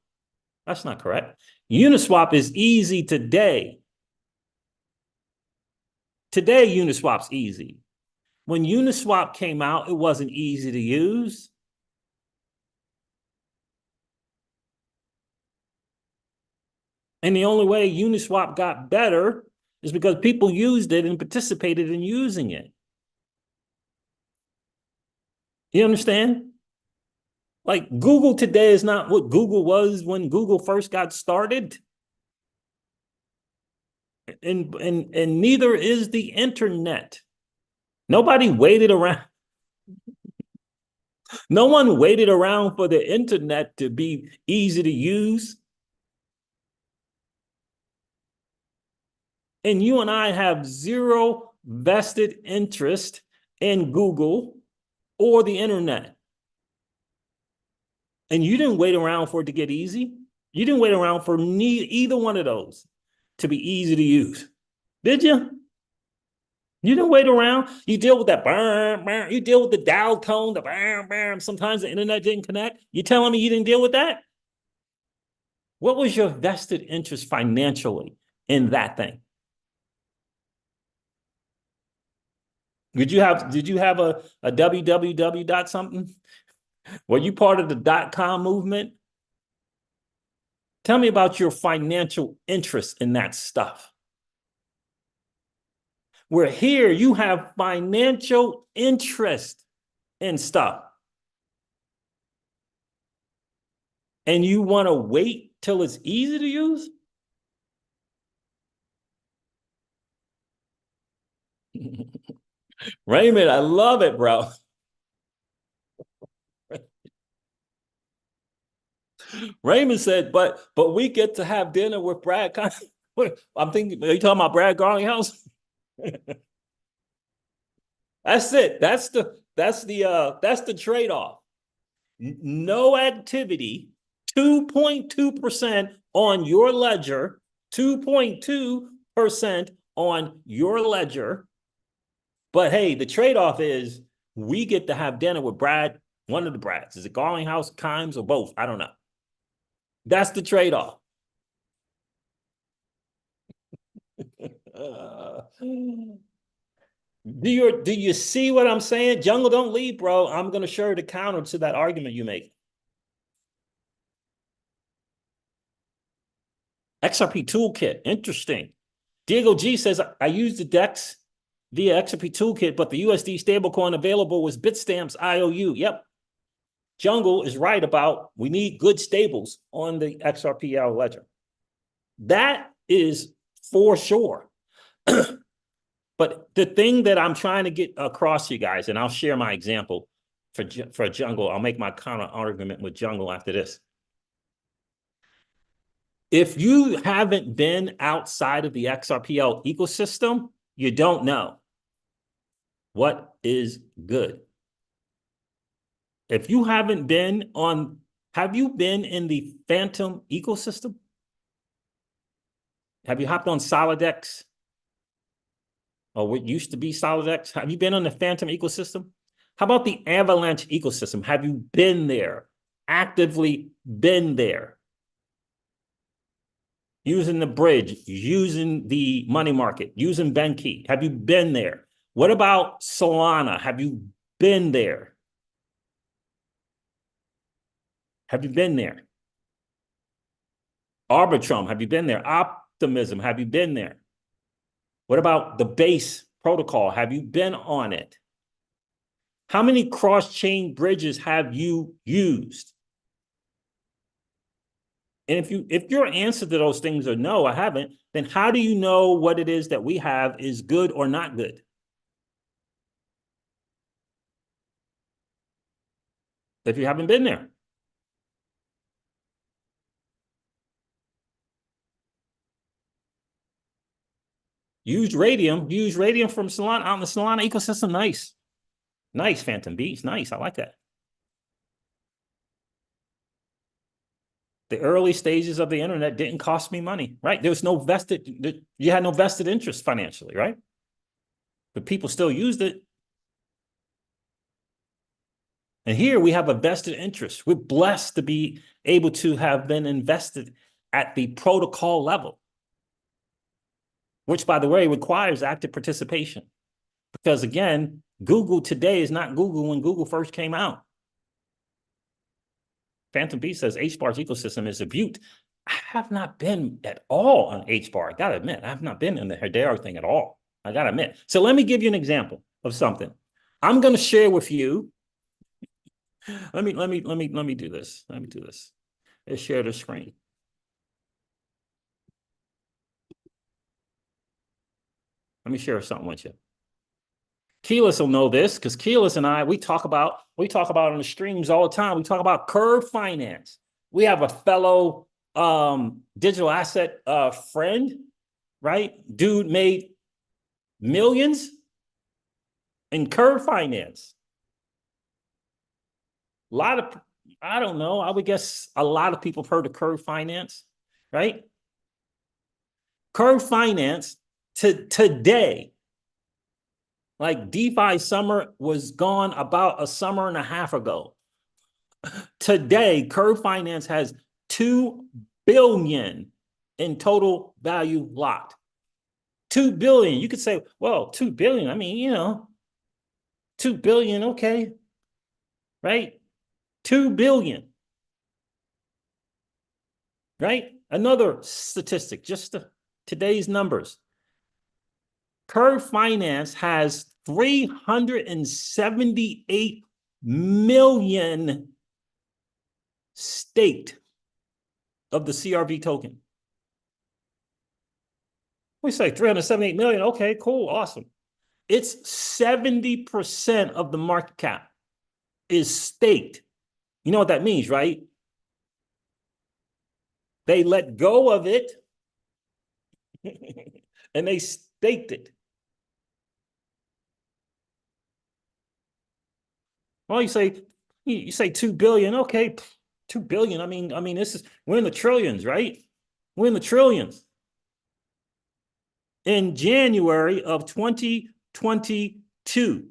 A: That's not correct. Uniswap is easy today. Today, Uniswap's easy. When Uniswap came out, it wasn't easy to use. And the only way Uniswap got better is because people used it and participated in using it. You understand? Like Google today is not what Google was when Google first got started. And neither is the internet. Nobody waited around. No one waited around for the internet to be easy to use. And you and I have zero vested interest in Google or the internet. And you didn't wait around for it to get easy. You didn't wait around for either one of those to be easy to use. Did you? You didn't wait around. You deal with that bam, bam. You deal with the dial tone, the bam, bam. Sometimes the internet didn't connect. You telling me you didn't deal with that? What was your vested interest financially in that thing? Did you have a www dot something? Were you part of the .com movement? Tell me about your financial interest in that stuff. Where here you have financial interest in stuff. And you want to wait till it's easy to use? Raymond, I love it, bro. Raymond said, but we get to have dinner with Brad. I'm thinking, are you talking about Brad Garlinghouse? That's it. That's the trade-off. No activity, 2.2% on your ledger, 2.2% on your ledger. But hey, the trade-off is we get to have dinner with Brad, one of the Brads. Is it Garlinghouse, Kimes, or both? I don't know. That's the trade-off. Do you see what I'm saying? Jungle, don't leave, bro. I'm going to show you the counter to that argument you make. XRP Toolkit, interesting. Diego G says, I use the DEX via XRP Toolkit, but the USD stablecoin available was Bitstamps IOU. Yep. Jungle is right about we need good stables on the XRPL ledger. That is for sure. But the thing that I'm trying to get across to you guys, and I'll share my example for Jungle. I'll make my counter argument with Jungle after this. If you haven't been outside of the XRPL ecosystem, you don't know what is good. If you haven't been on, have you been in the Phantom ecosystem? Have you hopped on Solidex? Or what used to be Solidex? Have you been on the Phantom ecosystem? How about the Avalanche ecosystem? Have you been there? Actively been there? Using the bridge, using the money market, using Benki. Have you been there? What about Solana? Have you been there? Have you been there? Arbitrum, have you been there? Optimism, have you been there? What about the base protocol? Have you been on it? How many cross-chain bridges have you used? And if your answer to those things are no, I haven't, then how do you know what it is that we have is good or not good? If you haven't been there. Use Radium from Solana out in the Solana ecosystem. Nice. Nice, Phantom Beats. Nice. I like that. The early stages of the internet didn't cost me money, right? There was no vested, you had no vested interest financially, right? But people still used it. And here we have a vested interest. We're blessed to be able to have been invested at the protocol level, which, by the way, requires active participation. Because again, Google today is not Google when Google first came out. Phantom B says HBAR's ecosystem is a beaut. I have not been at all on HBAR. I gotta admit, I have not been in the Hedera thing at all. I gotta admit. So let me give you an example of something. I'm gonna share with you. Let me do this. Let me do this. Let's share the screen. Let me share something with you. Keyless will know this because Keyless and I, we talk about on the streams all the time. We talk about Curve Finance. We have a fellow digital asset friend, right? Dude made millions in Curve Finance. A lot of, I don't know, I would guess a lot of people have heard of Curve Finance, right? Curve Finance today, like DeFi summer was gone about a summer and a half ago. Today, Curve Finance has 2 billion in total value locked. 2 billion. You could say, well, 2 billion. I mean, 2 billion, okay. Right? 2 billion. Right? Another statistic, just today's numbers. Curve Finance has 378 million staked of the CRV token. We say 378 million. Okay, cool, awesome. It's 70% of the market cap is staked. You know what that means, right? They let go of it and they staked it. Well, you say 2 billion. Okay, 2 billion. I mean, we're in the trillions, right? We're in the trillions. In January of 2022,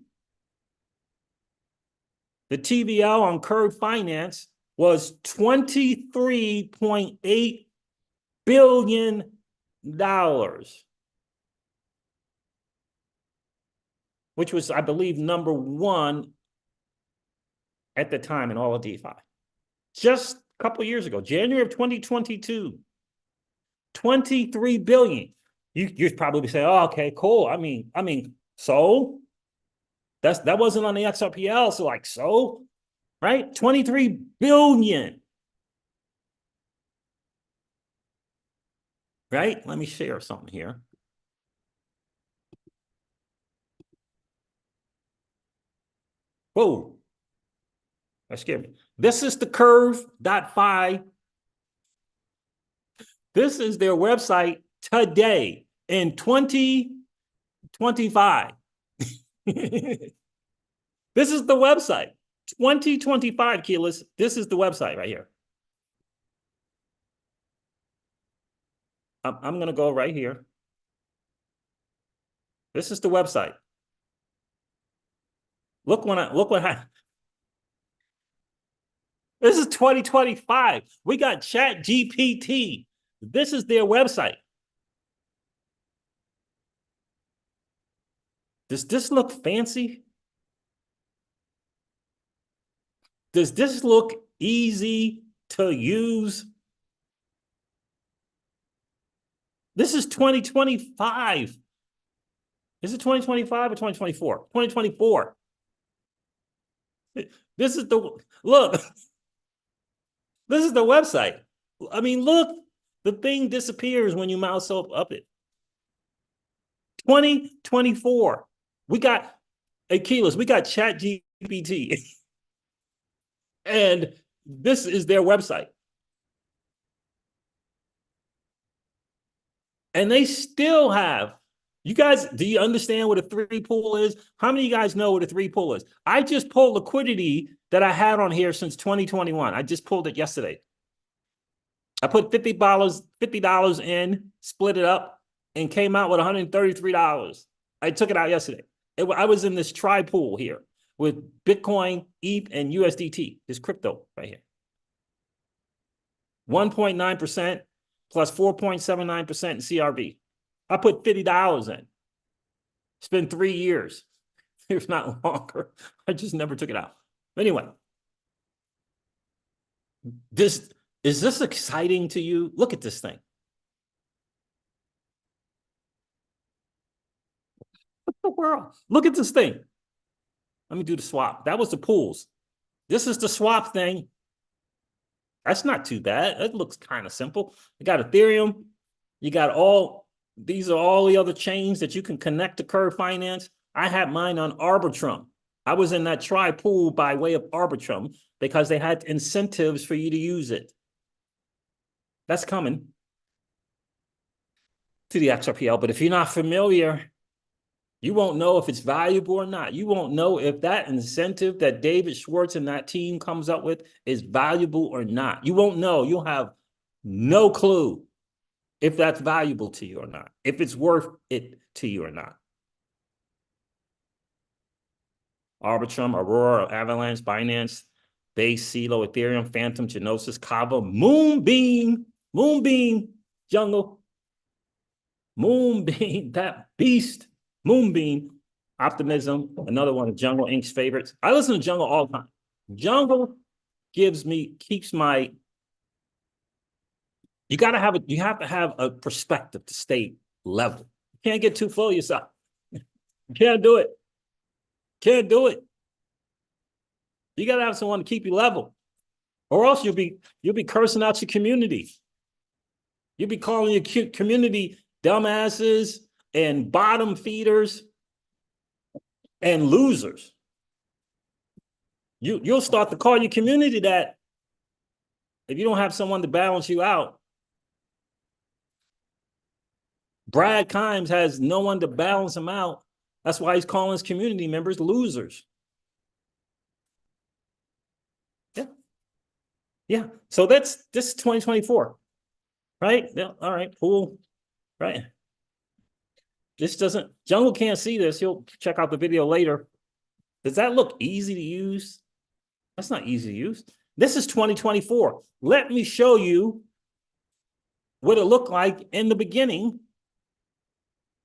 A: the TVL on Curve Finance was $23.8 billion. Which was, I believe, number one at the time in all of DeFi. Just a couple of years ago, January of 2022, 23 billion. You'd probably say, oh, okay, cool. I mean, so that wasn't on the XRPL, so like, so, right? 23 billion. Right? Let me share something here. Whoa. That scared me. This is the curve.fi. This is their website today in 2025. This is the website. 2025, Keyless. This is the website right here. I'm going to go right here. This is the website. Look what I. This is 2025. We got ChatGPT. This is their website. Does this look fancy? Does this look easy to use? This is 2025. Is it 2025 or 2024? 2024. This is the, look. This is the website. I mean, look, the thing disappears when you mouse up it. 2024. We got a keyless. We got ChatGPT. And this is their website. And they still have, you guys, do you understand what a 3 pool is? How many of you guys know what a 3 pool is? I just pulled liquidity that I had on here since 2021. I just pulled it yesterday. I put $50 in, split it up, and came out with $133. I took it out yesterday. I was in this tri pool here. with Bitcoin, ETH, and USDT, this crypto right here. 1.9% plus 4.79% in CRV. I put $50 in. It's been 3 years, if not longer. I just never took it out. Anyway, is this exciting to you? Look at this thing. What the world? Look at this thing. Let me do the swap. That was the pools. This is the swap thing. That's not too bad. It looks kind of simple. You got Ethereum. You got these are all the other chains that you can connect to Curve Finance. I had mine on Arbitrum. I was in that tri pool by way of Arbitrum because they had incentives for you to use it. That's coming to the XRPL. But if you're not familiar, you won't know if it's valuable or not. You won't know if that incentive that David Schwartz and that team comes up with is valuable or not. You won't know. You'll have no clue if that's valuable to you or not, if it's worth it to you or not. Arbitrum, Aurora, Avalanche, Binance, Base, CeeLo, Ethereum, Phantom, Genosis, Kava, Moonbeam, Jungle, Moonbeam, that beast, Moonbeam, Optimism, another one of Jungle Inc.'s favorites. I listen to Jungle all the time. Jungle keeps my, you have to have a perspective to stay level. You can't get too full of yourself. You can't do it. Can't do it. You got to have someone to keep you level, or else you'll be cursing out your community. You'll be calling your community dumbasses and bottom feeders and losers. You'll start to call your community that if you don't have someone to balance you out. Brad Kimes has no one to balance him out. That's why he's calling his community members losers. Yeah. So this is 2024, right? Yeah. All right. Cool. Right. This doesn't. Jungle can't see this. He'll check out the video later. Does that look easy to use? That's not easy to use. This is 2024. Let me show you what it looked like in the beginning,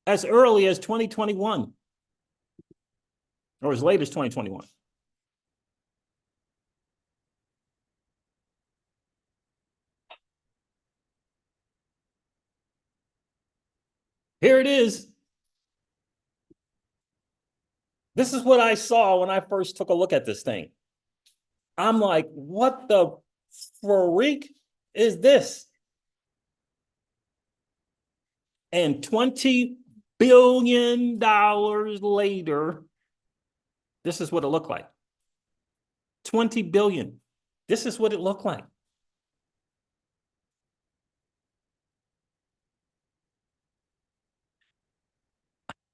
A: as early as 2021, or as late as 2021. Here it is. This is what I saw when I first took a look at this thing. I'm like, what the freak is this? And $20 billion later, this is what it looked like. 20 billion. This is what it looked like.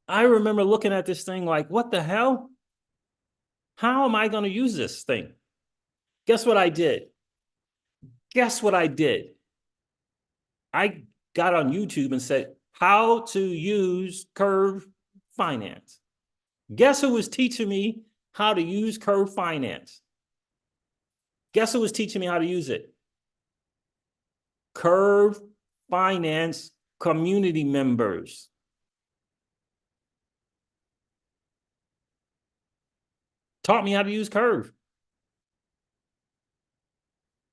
A: I remember looking at this thing like, what the hell? How am I going to use this thing? Guess what I did? Guess what I did? I got on YouTube and said, how to use Curve Finance. Guess who was teaching me how to use Curve Finance? Guess who was teaching me how to use it? Curve Finance community members. Taught me how to use Curve.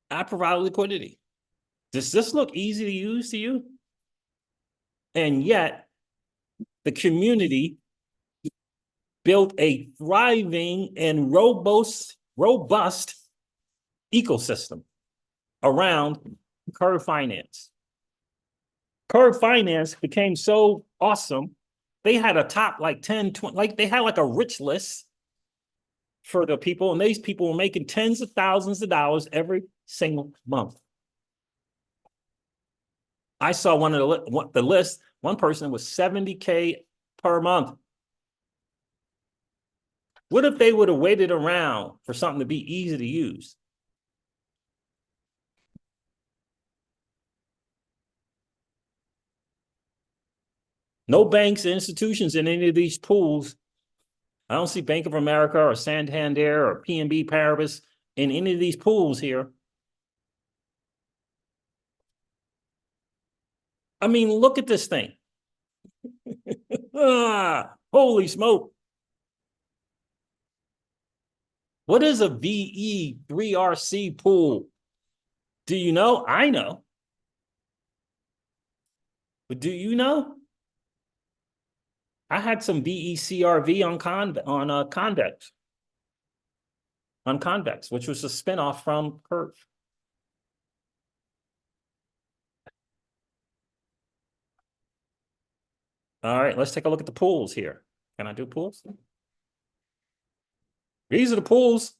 A: I provide liquidity. Does this look easy to use to you? And yet, the community built a thriving and robust ecosystem around Curve Finance. Curve Finance became so awesome. They had a top like 10, 20, like they had like a rich list for the people, and these people were making tens of thousands of dollars every single month. I saw one of the list, one person was $70K per month. What if they would have waited around for something to be easy to use? No banks, institutions in any of these pools I don't see Bank of America or Santander or PNB Paribas in any of these pools here. I mean, look at this thing. Holy smoke. What is a VE3RC pool? Do you know? I know. But do you know? I had some VECRV on Convex, which was a spinoff from Curve. All right, let's take a look at the pools here. Can I do pools? These are the pools.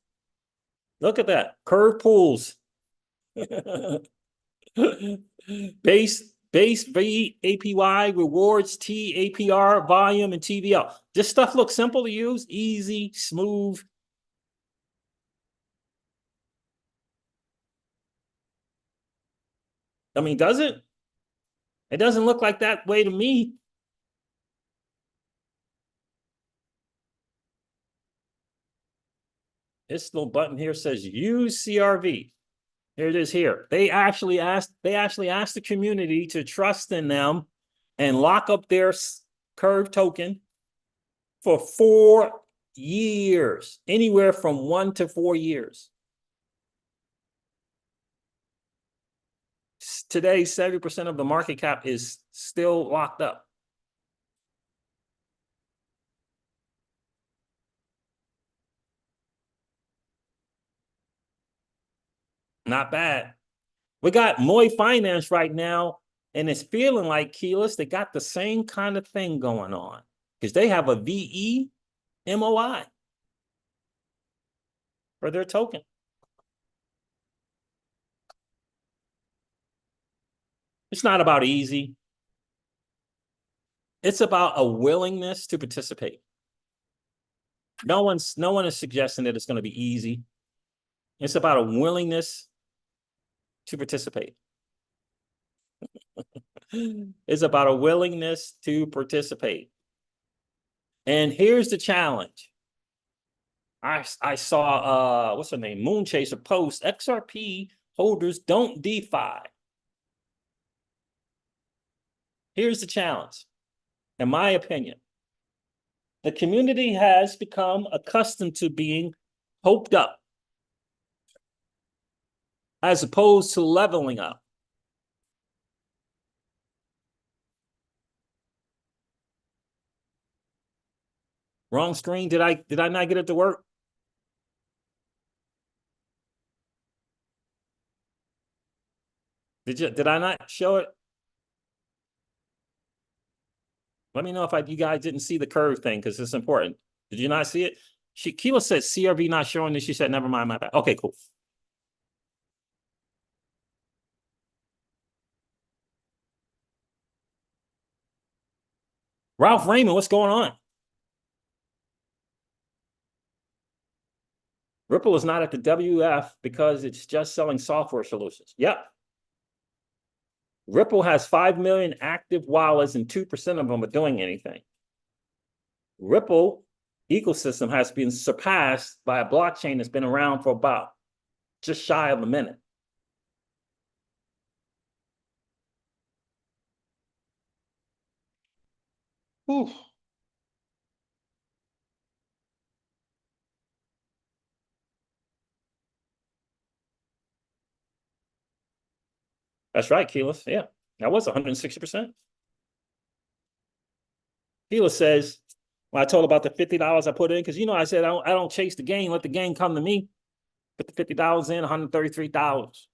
A: Look at that. Curve pools. Base V APY, rewards T APR, volume, and TVL. This stuff looks simple to use, easy, smooth. I mean, does it? It doesn't look like that way to me. This little button here says use CRV. Here it is here. They actually asked the community to trust in them and lock up their Curve token for 4 years, anywhere from 1 to 4 years. Today, 70% of the market cap is still locked up. Not bad. We got Moy Finance right now, and it's feeling like Keyless, they got the same kind of thing going on because they have a VE MOI for their token. It's not about easy. It's about a willingness to participate. No one is suggesting that it's going to be easy. It's about a willingness to participate. It's about a willingness to participate. And here's the challenge. I saw what's her name? Moonchaser post, XRP holders don't DeFi. Here's the challenge. In my opinion, the community has become accustomed to being hoped up as opposed to leveling up. Wrong screen. Did I not get it to work? Did I not show it? Let me know if you guys didn't see the curve thing because it's important. Did you not see it? Keela said CRV not showing this. She said, never mind, my bad. Okay, cool. Ralph Raymond, what's going on? Ripple is not at the WF because it's just selling software solutions. Yep. Ripple has 5 million active wallets and 2% of them are doing anything. Ripple ecosystem has been surpassed by a blockchain that's been around for about just shy of a minute. Whew. That's right, Keyless. Yeah, that was 160%. Keyless says, when I told about the $50 I put in, because I said I don't chase the gain, let the gain come to me. Put the $50 in, $133.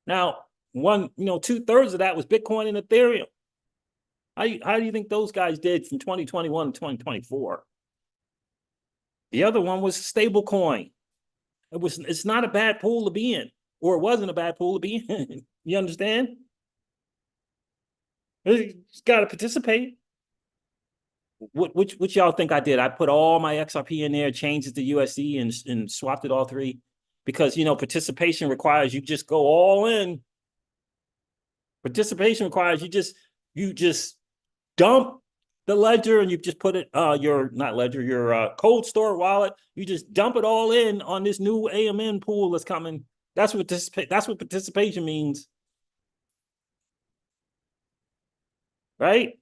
A: Now, 2/3 of that was Bitcoin and Ethereum. How do you think those guys did from 2021 to 2024? The other one was stablecoin. It's not a bad pool to be in, or it wasn't a bad pool to be in. You understand? You just got to participate. Which y'all think I did? I put all my XRP in there, changed it to USD, and swapped it all three because participation requires you just go all in. Participation requires you just dump the ledger and you just put it, your cold store wallet, you just dump it all in on this new AMN pool that's coming. That's what participation means. Right?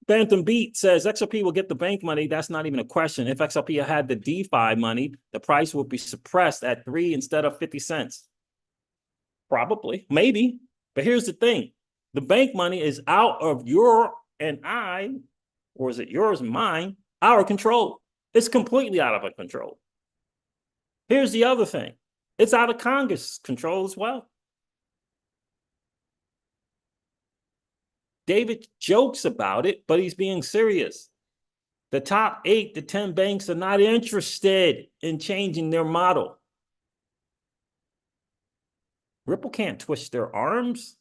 A: Phantom Beat says XRP will get the bank money. That's not even a question. If XRP had the DeFi money, the price would be suppressed at 3 instead of 50 cents. Probably, maybe. But here's the thing. The bank money is out of your and I, or is it yours and mine, our control. It's completely out of our control. Here's the other thing. It's out of Congress' control as well. David jokes about it, but he's being serious. The top 8 to 10 banks are not interested in changing their model. Ripple can't twist their arms.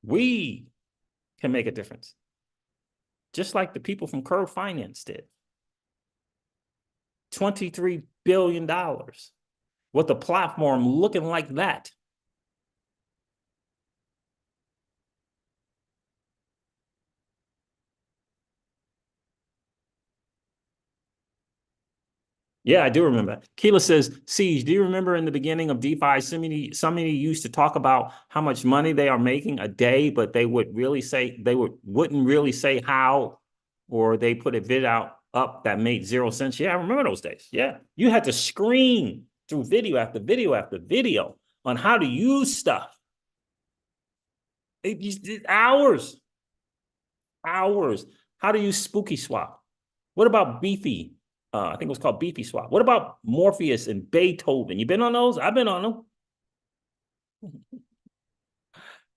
A: We can make a difference. Just like the people from Curve Finance did. $23 billion with a platform looking like that. Yeah, I do remember. Keela says, Siege, do you remember in the beginning of DeFi, somebody used to talk about how much money they are making a day, but they would really say, wouldn't really say how, or they put a vid up that made 0 cents. Yeah, I remember those days. Yeah. You had to scream through video after video after video on how to use stuff. Hours. How to use Spooky Swap. What about Beefy? I think it was called Beefy Swap. What about Morpheus and Beethoven? You been on those? I've been on them.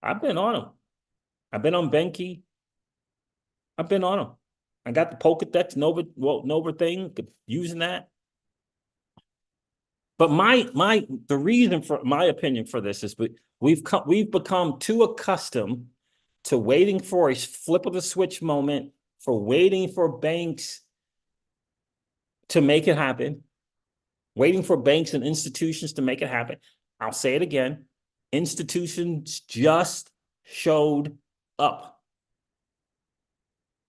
A: I've been on them. I've been on Benki. I've been on them. I got the Pokedex Nova thing, using that. But the reason for my opinion for this is we've become too accustomed to waiting for a flip of the switch moment, for waiting for banks to make it happen, waiting for banks and institutions to make it happen. I'll say it again. Institutions just showed up.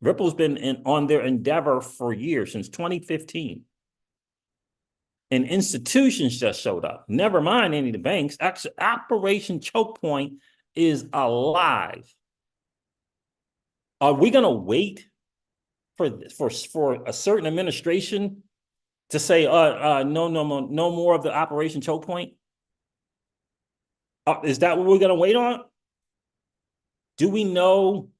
A: Ripple's been on their endeavor for years, since 2015. And institutions just showed up. Never mind any of the banks. Actually, Operation Choke Point is alive. Are we going to wait for a certain administration to say, no more of the Operation Choke Point? Is that what we're going to wait on? Do we know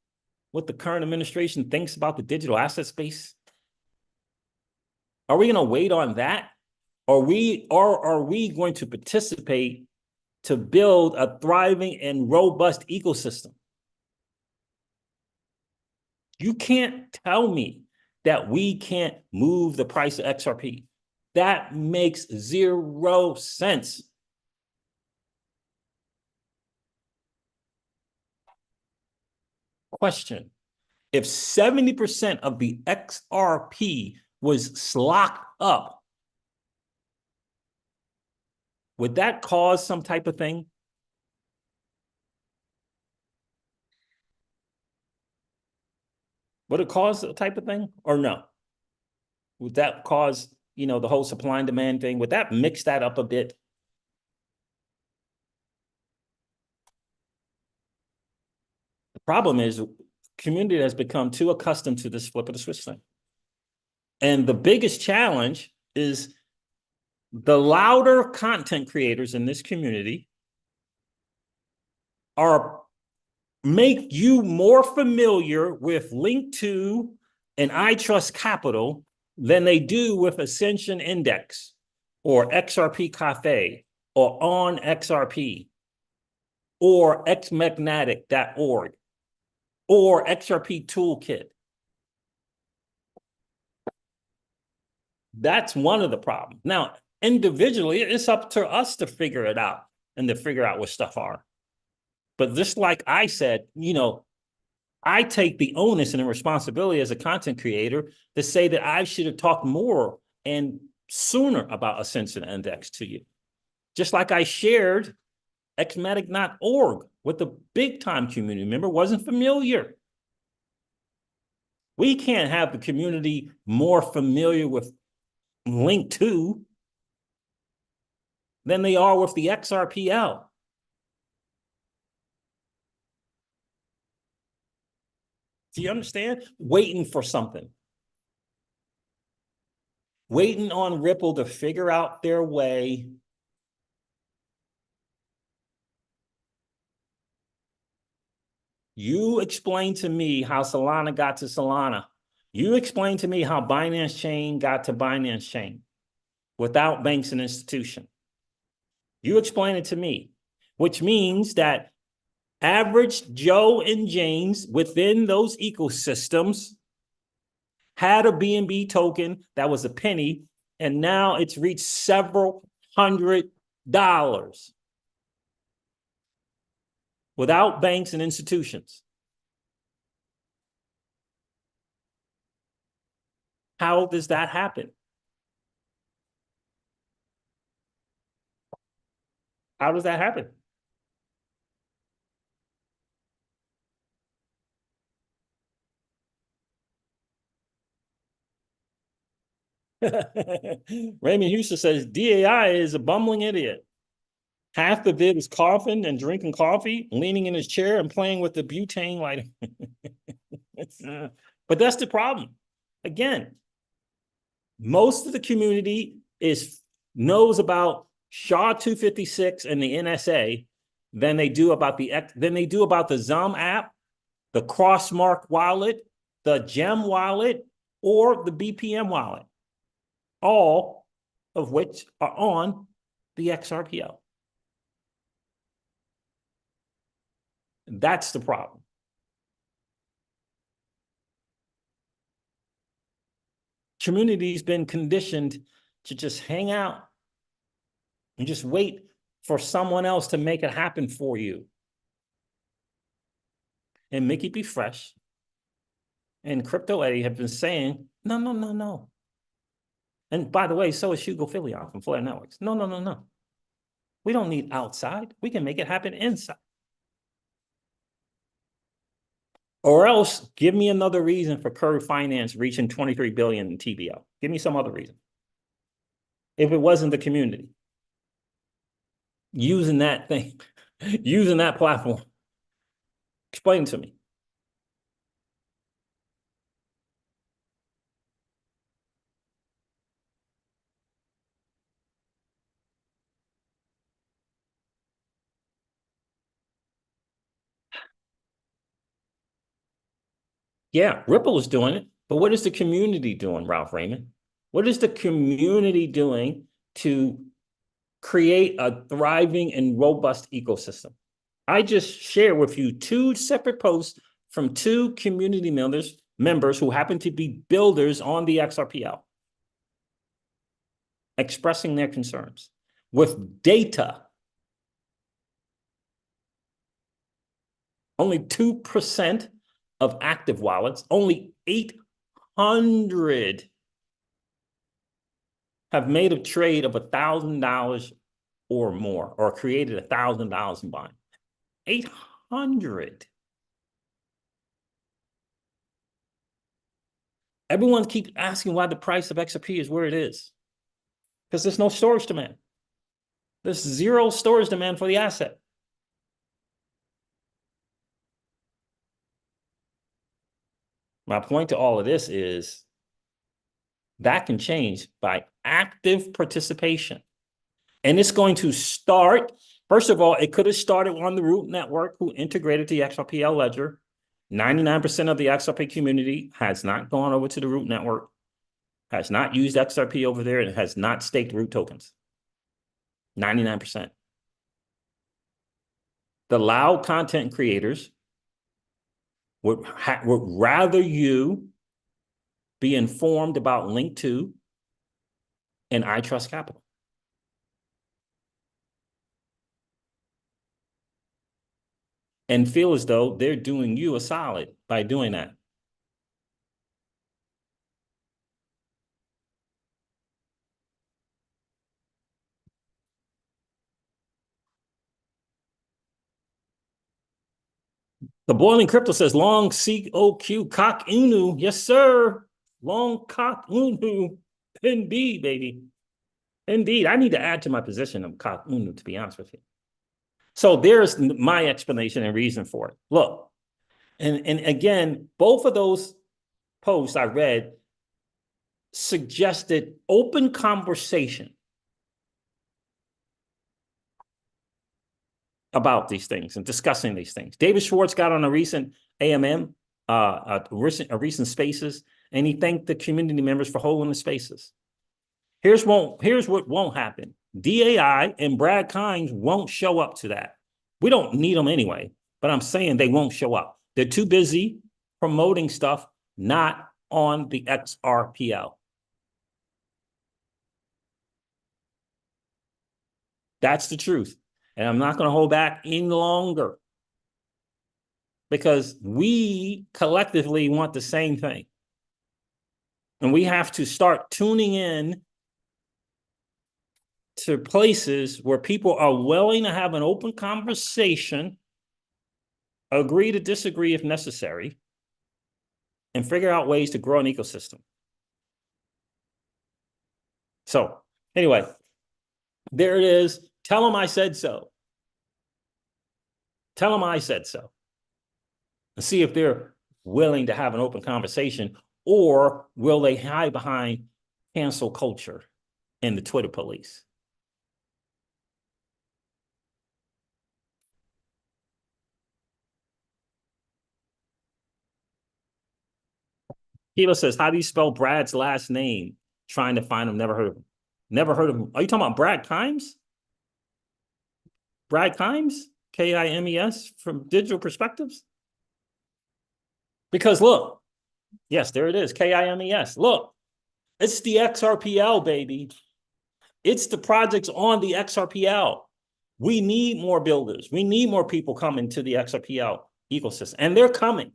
A: what the current administration thinks about the digital asset space? Are we going to wait on that? Are we going to participate to build a thriving and robust ecosystem? You can't tell me that we can't move the price of XRP. That makes 0 sense. Question. If 70% of the XRP was locked up, would that cause some type of thing? Would it cause a type of thing or no? Would that cause, the whole supply and demand thing? Would that mix that up a bit? The problem is community has become too accustomed to this flip of the switch thing. And the biggest challenge is the louder content creators in this community make you more familiar with Link2 and iTrust than they do with Ascension Index or XRP Cafe or on XRP or xmagnetic.org or XRP Toolkit. That's one of the problems. Now, individually, it's up to us to figure it out and to figure out what stuff are. But just like I said, I take the onus and the responsibility as a content creator to say that I should have talked more and sooner about Ascension Index to you. Just like I shared xmatic.org with the big time community member wasn't familiar. We can't have the community more familiar with Link 2 than they are with the XRPL. Do you understand? Waiting for something. Waiting on Ripple to figure out their way. You explain to me how Solana got to Solana. You explain to me how Binance Chain got to Binance Chain without banks and institution. You explain it to me, which means that average Joe and James within those ecosystems had a BNB token that was a penny, and now it's reached several $100s without banks and institutions. How does that happen? How does that happen? Raymond Houston says DAI is a bumbling idiot. Half the vid is coughing and drinking coffee, leaning in his chair and playing with the butane lighter. But that's the problem. Again, most of the community knows about SHA-256 and the NSA than they do about the ZUM app, the Crossmark wallet, the Gem wallet, or the BPM wallet, all of which are on the XRPL. That's the problem. Community's been conditioned to just hang out and just wait for someone else to make it happen for you. And Mickey B. Fresh and Crypto Eddie have been saying, no, no, no, no. And by the way, so is Hugo Filion from Flare Networks. No, no, no, no. We don't need outside. We can make it happen inside. Or else give me another reason for Curve Finance reaching 23 billion in TBL. Give me some other reason. If it wasn't the community using that thing, using that platform, explain to me. Yeah, Ripple is doing it, but what is the community doing, Ralph Raymond? What is the community doing to create a thriving and robust ecosystem? I just share with you two separate posts from two community members who happen to be builders on the XRPL, expressing their concerns with data. Only 2% of active wallets, only 800 have made a trade of $1,000 or more, or created $1,000 in buying. 800. Everyone keeps asking why the price of XRP is where it is. Because there's no storage demand. There's zero storage demand for the asset. My point to all of this is that can change by active participation. And it's going to start, first of all, it could have started on the Root network who integrated the XRPL ledger. 99% of the XRP community has not gone over to the Root network, has not used XRP over there, and has not staked Root tokens. 99%. The loud content creators would rather you be informed about Link 2 and I Trust Capital. And feel as though they're doing you a solid by doing that. The Boiling Crypto says long COQ cock unu. Yes, sir. Long cock unu. Indeed, baby. Indeed. I need to add to my position of cock unu, to be honest with you. So there's my explanation and reason for it. Look, and again, both of those posts I read suggested open conversation about these things and discussing these things. David Schwartz got on a recent AMM, a recent spaces, and he thanked the community members for holding the spaces. Here's what won't happen. DAI and Brad Kimes won't show up to that. We don't need them anyway, but I'm saying they won't show up. They're too busy promoting stuff, not on the XRPL. That's the truth. And I'm not going to hold back any longer because we collectively want the same thing. And we have to start tuning in to places where people are willing to have an open conversation, agree to disagree if necessary, and figure out ways to grow an ecosystem. So anyway, there it is. Tell them I said so. Tell them I said so. And see if they're willing to have an open conversation, or will they hide behind cancel culture and the Twitter police? Kilo says, how do you spell Brad's last name? Trying to find him. Never heard of him. Never heard of him. Are you talking about Brad Kimes? Brad Kimes? Kimes from Digital Perspectives? Because look, yes, there it is. Kimes. Look, it's the XRPL, baby. It's the projects on the XRPL. We need more builders. We need more people coming to the XRPL ecosystem. And they're coming.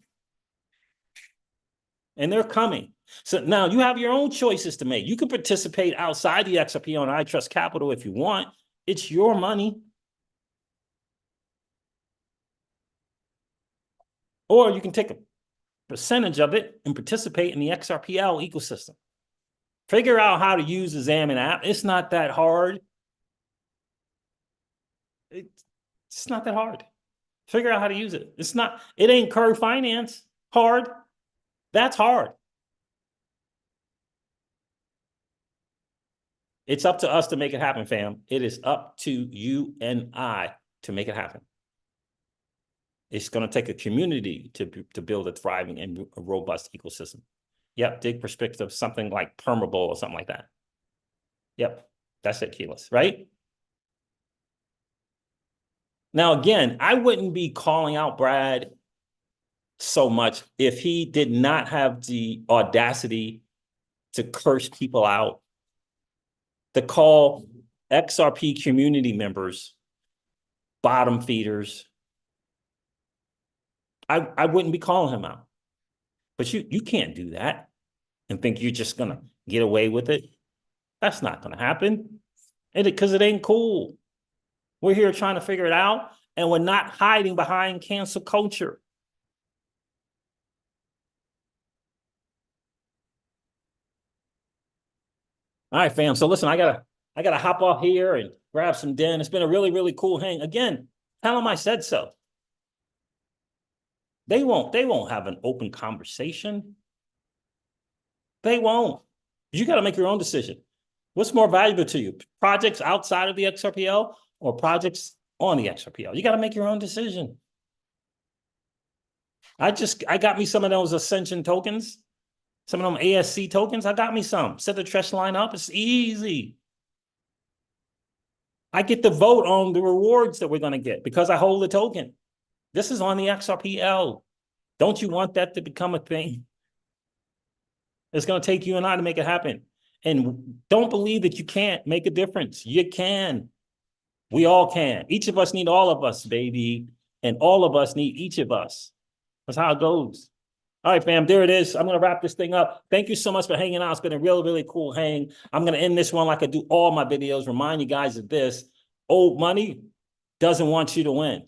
A: And they're coming. So now you have your own choices to make. You can participate outside the XRPL on iTrust Capital if you want. It's your money. Or you can take a percentage of it and participate in the XRPL ecosystem. Figure out how to use the Xamin app. It's not that hard. It's not that hard. Figure out how to use it. It ain't Curve Finance hard. That's hard. It's up to us to make it happen, fam. It is up to you and I to make it happen. It's going to take a community to build a thriving and a robust ecosystem. Yep, dig perspective, something like Permable or something like that. Yep, that's it, Keyless, right? Now, again, I wouldn't be calling out Brad so much if he did not have the audacity to curse people out, to call XRP community members bottom feeders. I wouldn't be calling him out. But you can't do that and think you're just going to get away with it. That's not going to happen. Because it ain't cool. We're here trying to figure it out, and we're not hiding behind cancel culture. All right, fam. So listen, I gotta hop off here and grab some din. It's been a really, really cool hang. Again, tell them I said so. They won't have an open conversation. They won't. You got to make your own decision. What's more valuable to you? Projects outside of the XRPL or projects on the XRPL? You got to make your own decision. I got me some of those Ascension tokens, some of them ASC tokens. I got me some. Set the trust line up. It's easy. I get to vote on the rewards that we're going to get because I hold the token. This is on the XRPL. Don't you want that to become a thing? It's going to take you and I to make it happen. And don't believe that you can't make a difference. You can. We all can. Each of us need all of us, baby. And all of us need each of us. That's how it goes. All right, fam, there it is. I'm going to wrap this thing up. Thank you so much for hanging out. It's been a really, really cool hang. I'm going to end this one like I do all my videos. Remind you guys of this. Old money doesn't want you to win.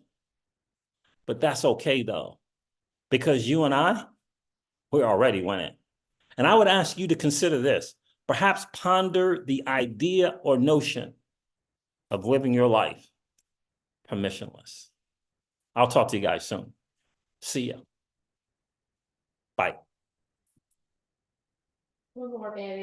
A: But that's okay, though. because you and we're already winning. And I would ask you to consider this. Perhaps ponder the idea or notion of living your life permissionless. I'll talk to you guys soon. See ya. Bye.
B: One more, baby.